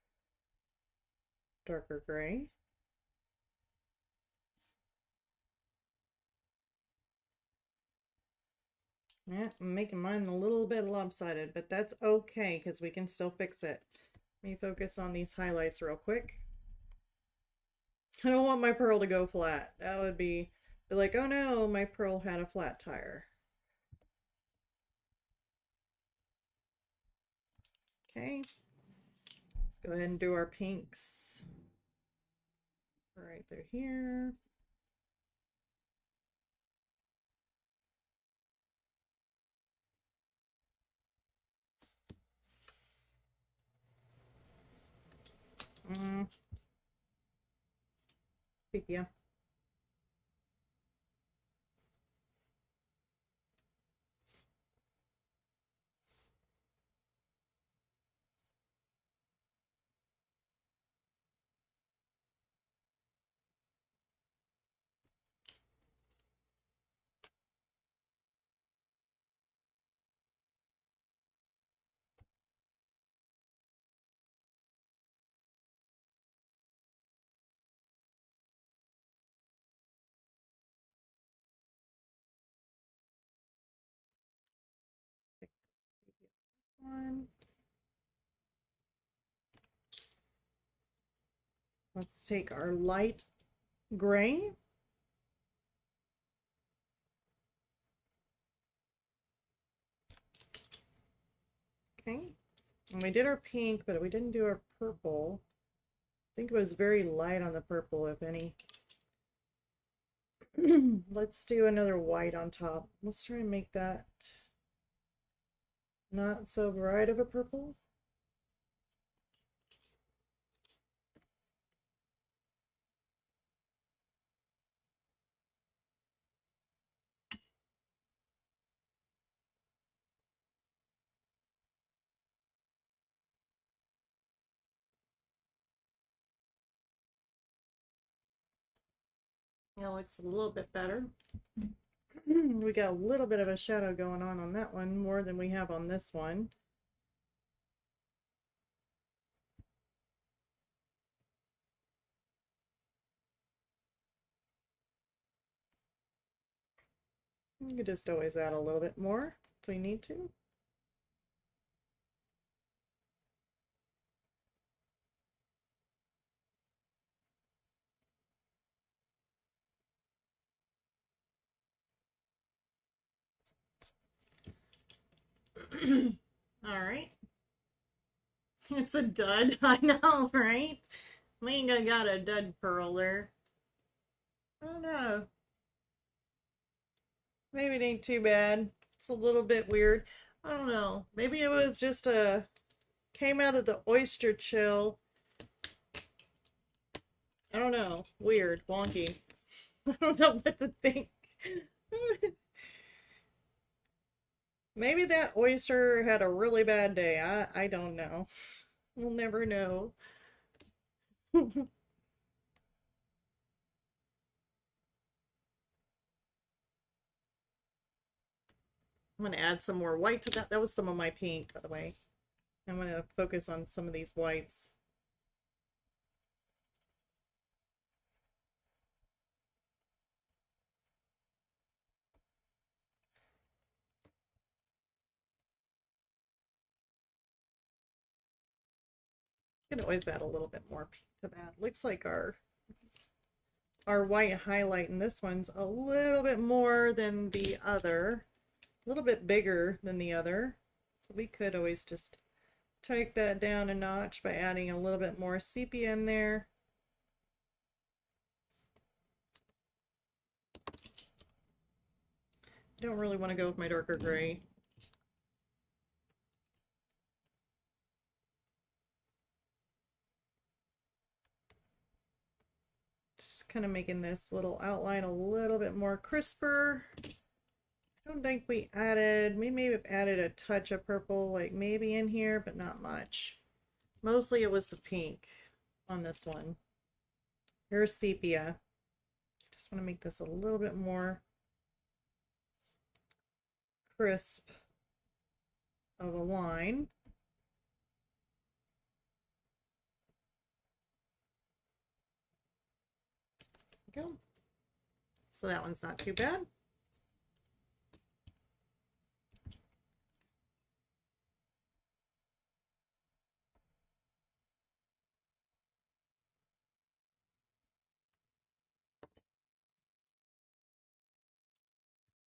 [SPEAKER 1] darker gray. Yeah, I'm making mine a little bit lopsided, but that's okay because we can still fix it. Let me focus on these highlights real quick. I don't want my pearl to go flat. That would be like, oh no, my pearl had a flat tire. Okay, let's go ahead and do our pinks. Right through here. Yeah. One. Let's take our light gray. Okay. And we did our pink, but we didn't do our purple. I think it was very light on the purple, if any. Let's do another white on top. Let's try and make that not so bright of a purple. That looks a little bit better. We got a little bit of a shadow going on that one, more than we have on this one. You could just always add a little bit more if we need to. All right. It's a dud. I know, right? I think I got a dud pearl there. I don't know. Maybe it ain't too bad. It's a little bit weird. I don't know. Maybe it was just came out of the oyster chill. I don't know. Weird. Wonky. I don't know what to think. Maybe that oyster had a really bad day. I don't know. We'll never know. I'm going to add some more white to that. That was some of my pink, by the way. I'm going to focus on some of these whites. You can always add a little bit more pink to that. Looks like our white highlight in this one's a little bit more than the other. A little bit bigger than the other. So we could always just take that down a notch by adding a little bit more sepia in there. I don't really want to go with my darker gray. Just kind of making this little outline a little bit more crisper. I don't think we added, we may have added a touch of purple, like maybe in here, but not much. Mostly it was the pink on this one. Here's sepia. Just want to make this a little bit more crisp of a line. There we go. So that one's not too bad.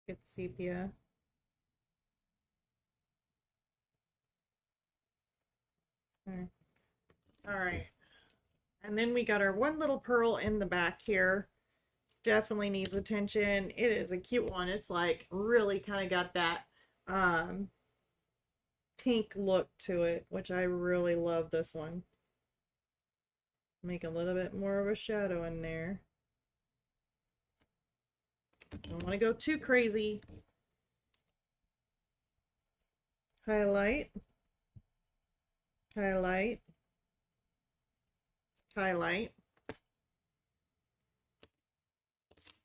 [SPEAKER 1] Get sepia. All right. And then we got our one little pearl in the back here. Definitely needs attention. It is a cute one. It's like really kind of got that pink look to it, which I really love this one. Make a little bit more of a shadow in there. Don't want to go too crazy. Highlight. Highlight. Highlight.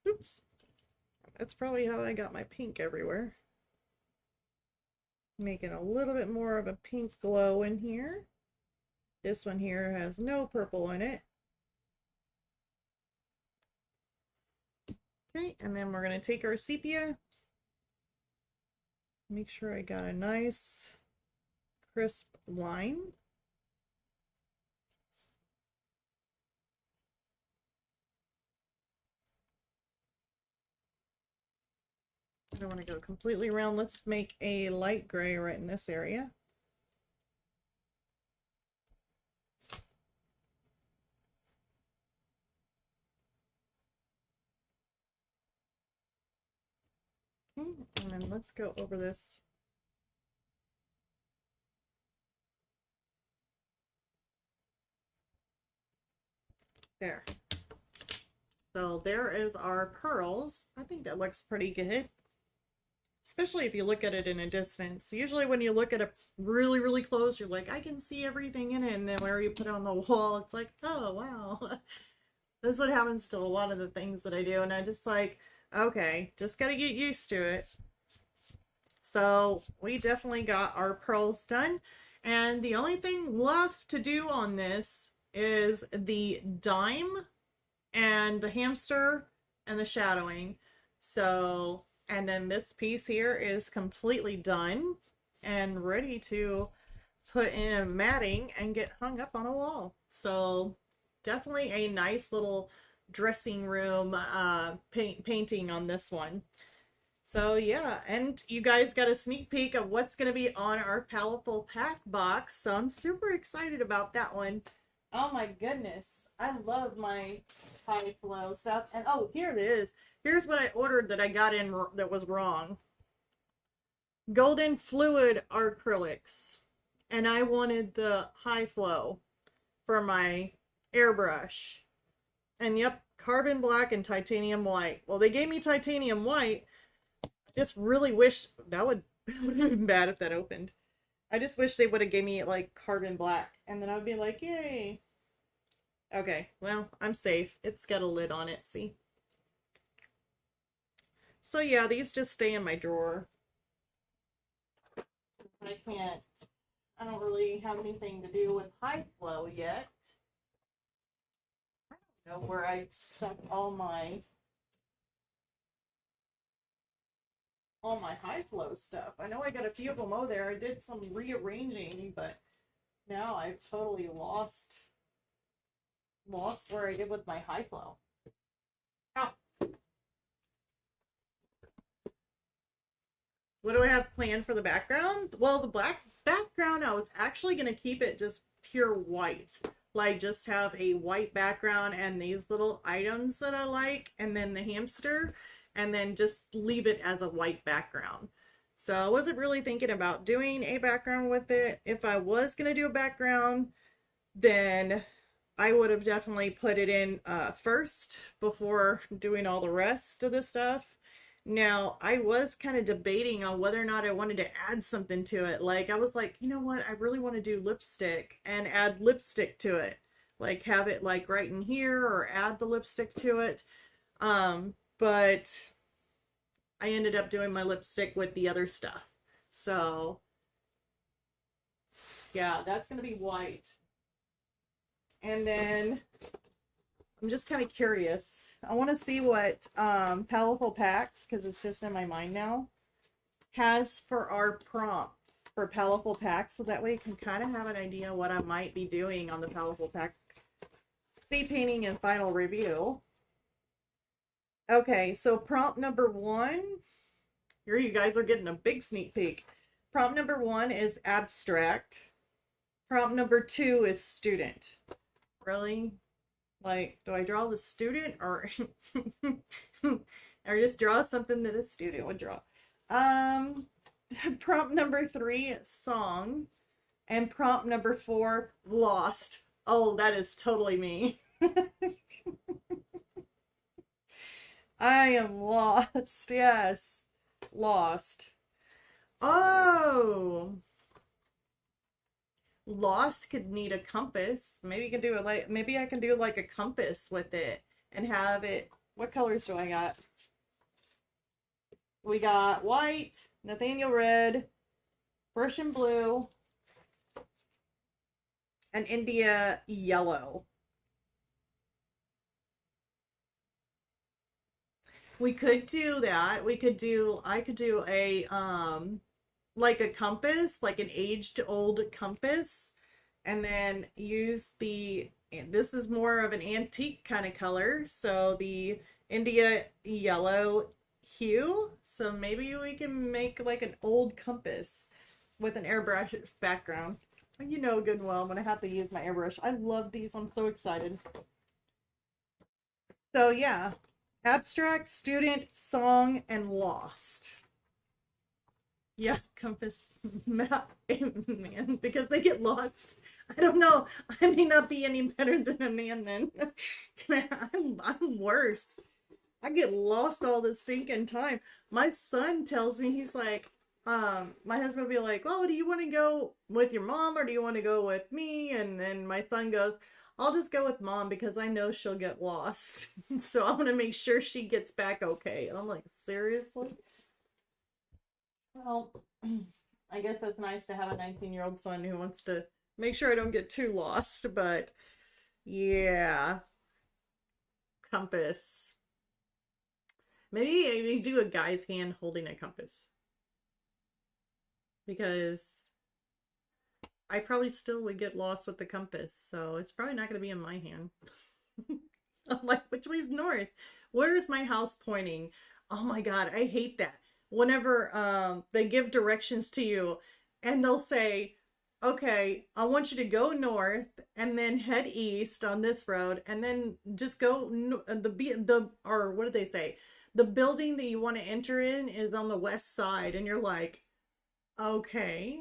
[SPEAKER 1] Oops. That's probably how I got my pink everywhere. Making a little bit more of a pink glow in here. This one here has no purple in it. Okay, and then we're going to take our sepia. Make sure I got a nice crisp line. I don't want to go completely around. Let's make a light gray right in this area. Okay, and then let's go over this. There. So there is our pearls. I think that looks pretty good. Especially if you look at it in a distance. Usually when you look at it really, really close, you're like, I can see everything in it. And then where you put it on the wall, it's like, oh, wow. This is what happens to a lot of the things that I do. And I just like, okay, just got to get used to it. So we definitely got our pearls done. And the only thing left to do on this is the dime and the hamster and the shadowing. So, and then this piece here is completely done and ready to put in a matting and get hung up on a wall. So definitely a nice little dressing room painting on this one. So yeah, and you guys got a sneak peek of what's going to be on our Powerful Pack box. So I'm super excited about that one. Oh my goodness. I love my high flow stuff. And oh, here it is. Here's what I ordered that I got in that was wrong. Golden fluid acrylics. And I wanted the high flow for my airbrush. And yep, carbon black and titanium white. Well, they gave me titanium white. I just really wish that would have been bad if that opened. I just wish they would have gave me like carbon black. And then I'd be like, yay. Okay, well, I'm safe. It's got a lid on it, see? So yeah, these just stay in my drawer. I don't really have anything to do with high flow yet. I don't know where I stuck all my high flow stuff. I know I got a few of them over there. I did some rearranging, but now I've totally lost where I did with my high flow. Oh, what do I have planned for the background? Well, the black background, I was actually going to keep it just pure white. Like, just have a white background and these little items that I like, and then the hamster, and then just leave it as a white background. So I wasn't really thinking about doing a background with it. If I was going to do a background, then I would have definitely put it in first before doing all the rest of the stuff. Now, I was kind of debating on whether or not I wanted to add something to it. Like, I was like, you know what? I really want to do lipstick and add lipstick to it. Like, have it like right in here or add the lipstick to it. But I ended up doing my lipstick with the other stuff. So, yeah, that's going to be white. And then I'm just kind of curious. I want to see what Powerful Packs, because it's just in my mind now, has for our prompts for Powerful Packs, so that way you can kind of have an idea what I might be doing on the Powerful Pack speed painting and final review. Okay, so prompt number 1. Here you guys are getting a big sneak peek. Prompt number 1 is abstract. Prompt number 2 is student. Really? Like, do I draw the student or or just draw something that a student would draw? Prompt number 3 is song. And prompt number 4, lost. Oh, that is totally me. I am lost. Yes. Lost. Oh. Lost could need a compass. Maybe you can do it like, maybe I can do like a compass with it and have it. What colors do I got? We got white, Nathaniel red, Prussian blue, and India yellow. We could do that. I could do a like a compass, like an aged old compass, and then use this is more of an antique kind of color, so the India yellow hue. So maybe we can make like an old compass with an airbrush background. You know good and well I'm gonna have to use my airbrush. I love these. I'm so excited. So yeah, abstract, student, song, and lost. Yeah, compass map man, because they get lost. I don't know. I may not be any better than a man then. I'm worse. I get lost all the stinking time. My son tells me, he's like, my husband will be like, "Oh, do you want to go with your mom or do you want to go with me?" And then my son goes, "I'll just go with mom because I know she'll get lost." So I want to make sure she gets back okay. And I'm like, seriously? Well, I guess that's nice to have a 19-year-old son who wants to make sure I don't get too lost, but yeah. Compass. Maybe you do a guy's hand holding a compass. Because I probably still would get lost with the compass, so it's probably not going to be in my hand. I'm like, which way's north? Where is my house pointing? Oh my God, I hate that. Whenever they give directions to you and they'll say, okay, I want you to go north and then head east on this road and then just go or what did they say? The building that you want to enter in is on the west side, and you're like, okay.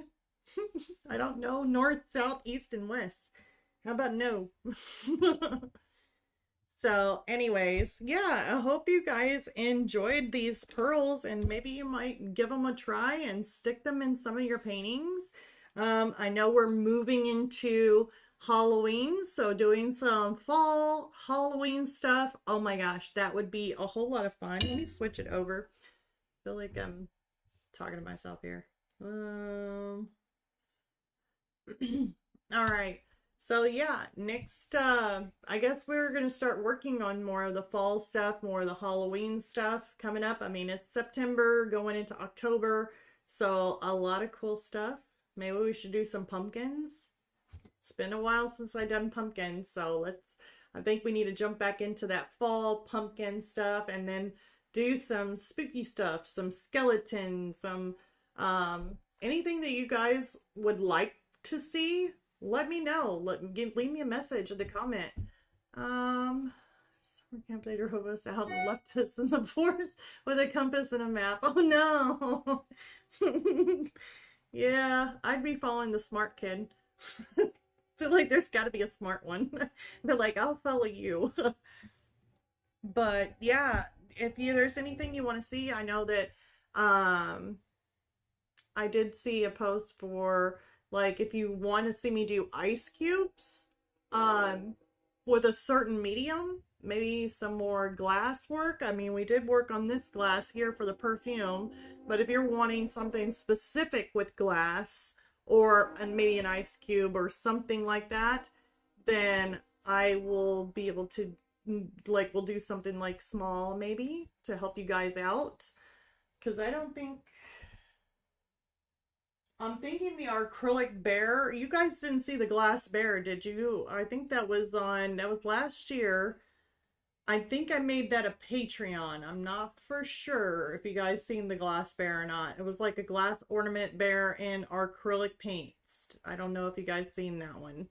[SPEAKER 1] I don't know north, south, east, and west. How about no? So anyways, yeah, I hope you guys enjoyed these pearls, and maybe you might give them a try and stick them in some of your paintings. I know we're moving into Halloween, so doing some fall Halloween stuff. Oh my gosh, that would be a whole lot of fun. Let me switch it over. I feel like I'm talking to myself here. All right. So yeah, next I guess we're gonna start working on more of the fall stuff, more of the Halloween stuff coming up. I mean, it's September going into October, so a lot of cool stuff. Maybe we should do some pumpkins. It's been a while since I done pumpkins, so I think we need to jump back into that fall pumpkin stuff and then do some spooky stuff, some skeletons, some anything that you guys would like to see. Let me know. Leave me a message in the comment. Summer camp later drove us out and left us in the forest with a compass and a map. Oh no. Yeah, I'd be following the smart kid. Feel like there's got to be a smart one. They're like, I'll follow you. But yeah, if there's anything you want to see, I know that um I did see a post for like if you want to see me do ice cubes um with a certain medium, maybe some more glass work. I mean, we did work on this glass here for the perfume, but if you're wanting something specific with glass or and maybe an ice cube or something like that, then I will be able to like we'll do something like small maybe to help you guys out because I don't think I'm thinking the acrylic bear. You guys didn't see the glass bear, did you? I think that was last year. I think I made that a Patreon. I'm not for sure if you guys seen the glass bear or not. It was like a glass ornament bear in acrylic paints. I don't know if you guys seen that one.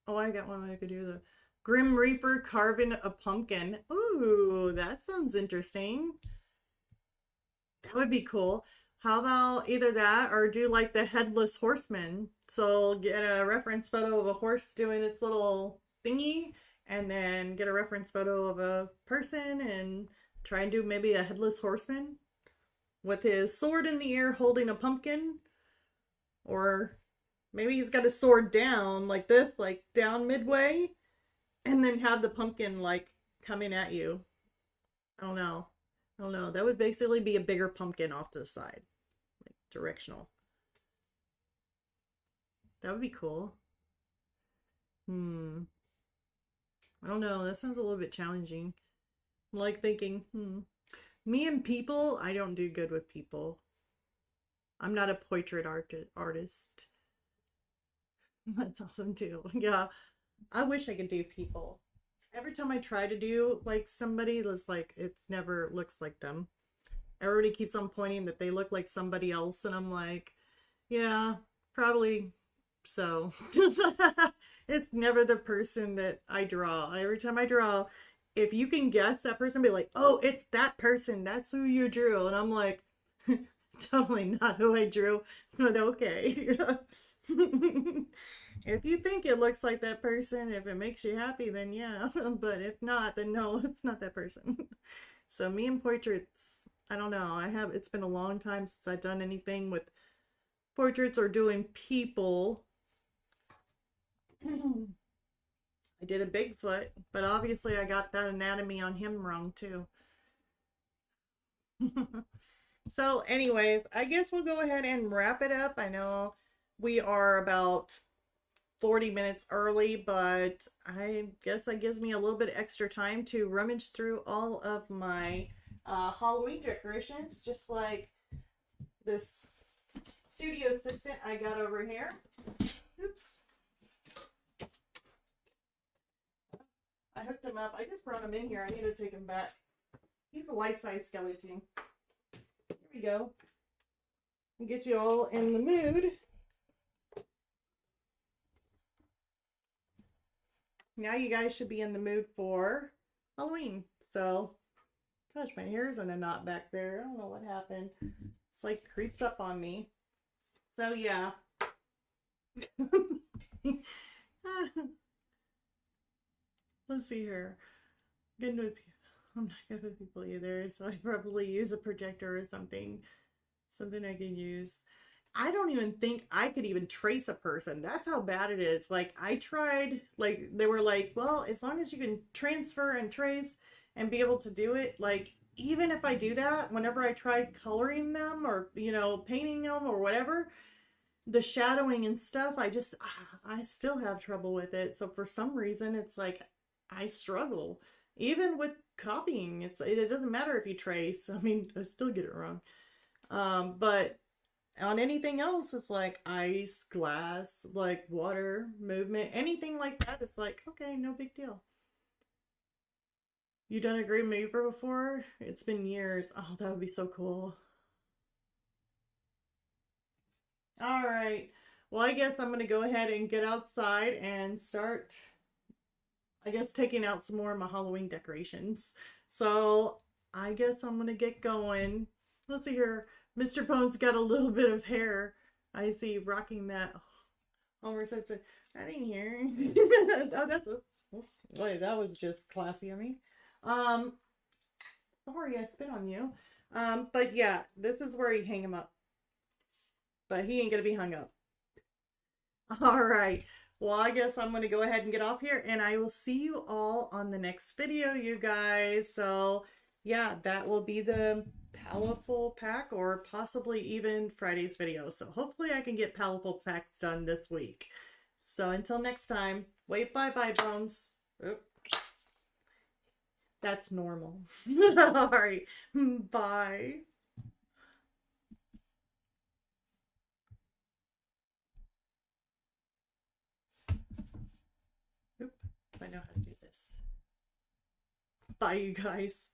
[SPEAKER 1] Oh, I got one I could do the Grim Reaper carving a pumpkin. Ooh, that sounds interesting. That would be cool. How about either that or do like the headless horseman? So get a reference photo of a horse doing its little thingy and then get a reference photo of a person and try and do maybe a headless horseman with his sword in the air holding a pumpkin. Or maybe he's got his sword down like this, like down midway, and then have the pumpkin like coming at you. I don't know. I don't know. That would basically be a bigger pumpkin off to the side, like directional. That would be cool. Hmm. I don't know. That sounds a little bit challenging. I'm like thinking, me and people, I don't do good with people. I'm not a portrait artist. That's awesome too. Yeah. I wish I could do people. Every time I try to do like somebody, it's like it's never looks like them. Everybody keeps on pointing that they look like somebody else, and I'm like, yeah, probably so. It's never the person that I draw. Every time I draw, if you can guess that person, be like, oh, it's that person. That's who you drew. And I'm like, totally not who I drew, but okay. If you think it looks like that person, if it makes you happy, then yeah. But if not, then no, it's not that person. So me and portraits, I don't know. It's been a long time since I've done anything with portraits or doing people. I did a Bigfoot, but obviously I got that anatomy on him wrong too. So anyways, I guess we'll go ahead and wrap it up. I know we are about 40 minutes early, but I guess that gives me a little bit extra time to rummage through all of my Halloween decorations, just like this studio assistant I got over here. Oops. I hooked him up. I just brought him in here. I need to take him back. He's a life-size skeleton. Here we go. And get you all in the mood. Now you guys should be in the mood for Halloween. So, gosh, my hair is in a knot back there. I don't know what happened. It's like creeps up on me. So, yeah. Let's see here. I'm not good with people either, so I probably use a projector or something. Something I can use. I don't even think I could even trace a person. That's how bad it is. Like, I tried, like, they were like, well, as long as you can transfer and trace and be able to do it, like, even if I do that, whenever I try coloring them or, painting them or whatever, the shadowing and stuff, I still have trouble with it. So for some reason, it's like I struggle. Even with copying, it doesn't matter if you trace. I mean, I still get it wrong. But on anything else, it's like ice, glass, like water, movement, anything like that. It's like, okay, no big deal. You done a Grim Reaper before? It's been years. Oh, that would be so cool. All right. Well, I guess I'm going to go ahead and get outside and start, I guess, taking out some more of my Halloween decorations. So I guess I'm going to get going. Let's see here. Mr. Bones got a little bit of hair. I see rocking that. Homer said, "That ain't here." Oh, that's a. Oops. Wait, that was just classy of me. Um, Sorry I spit on you. But yeah, this is where you hang him up. But he ain't gonna be hung up. All right. Well, I guess I'm going to go ahead and get off here, and I will see you all on the next video, you guys. So, yeah, that will be the Powerful Pack or possibly even Friday's video. So, hopefully I can get Powerful Packs done this week. So, until next time, wait, bye-bye, Bones. Oop. That's normal. All right. Bye. Oop. I know how to do this. Bye, you guys.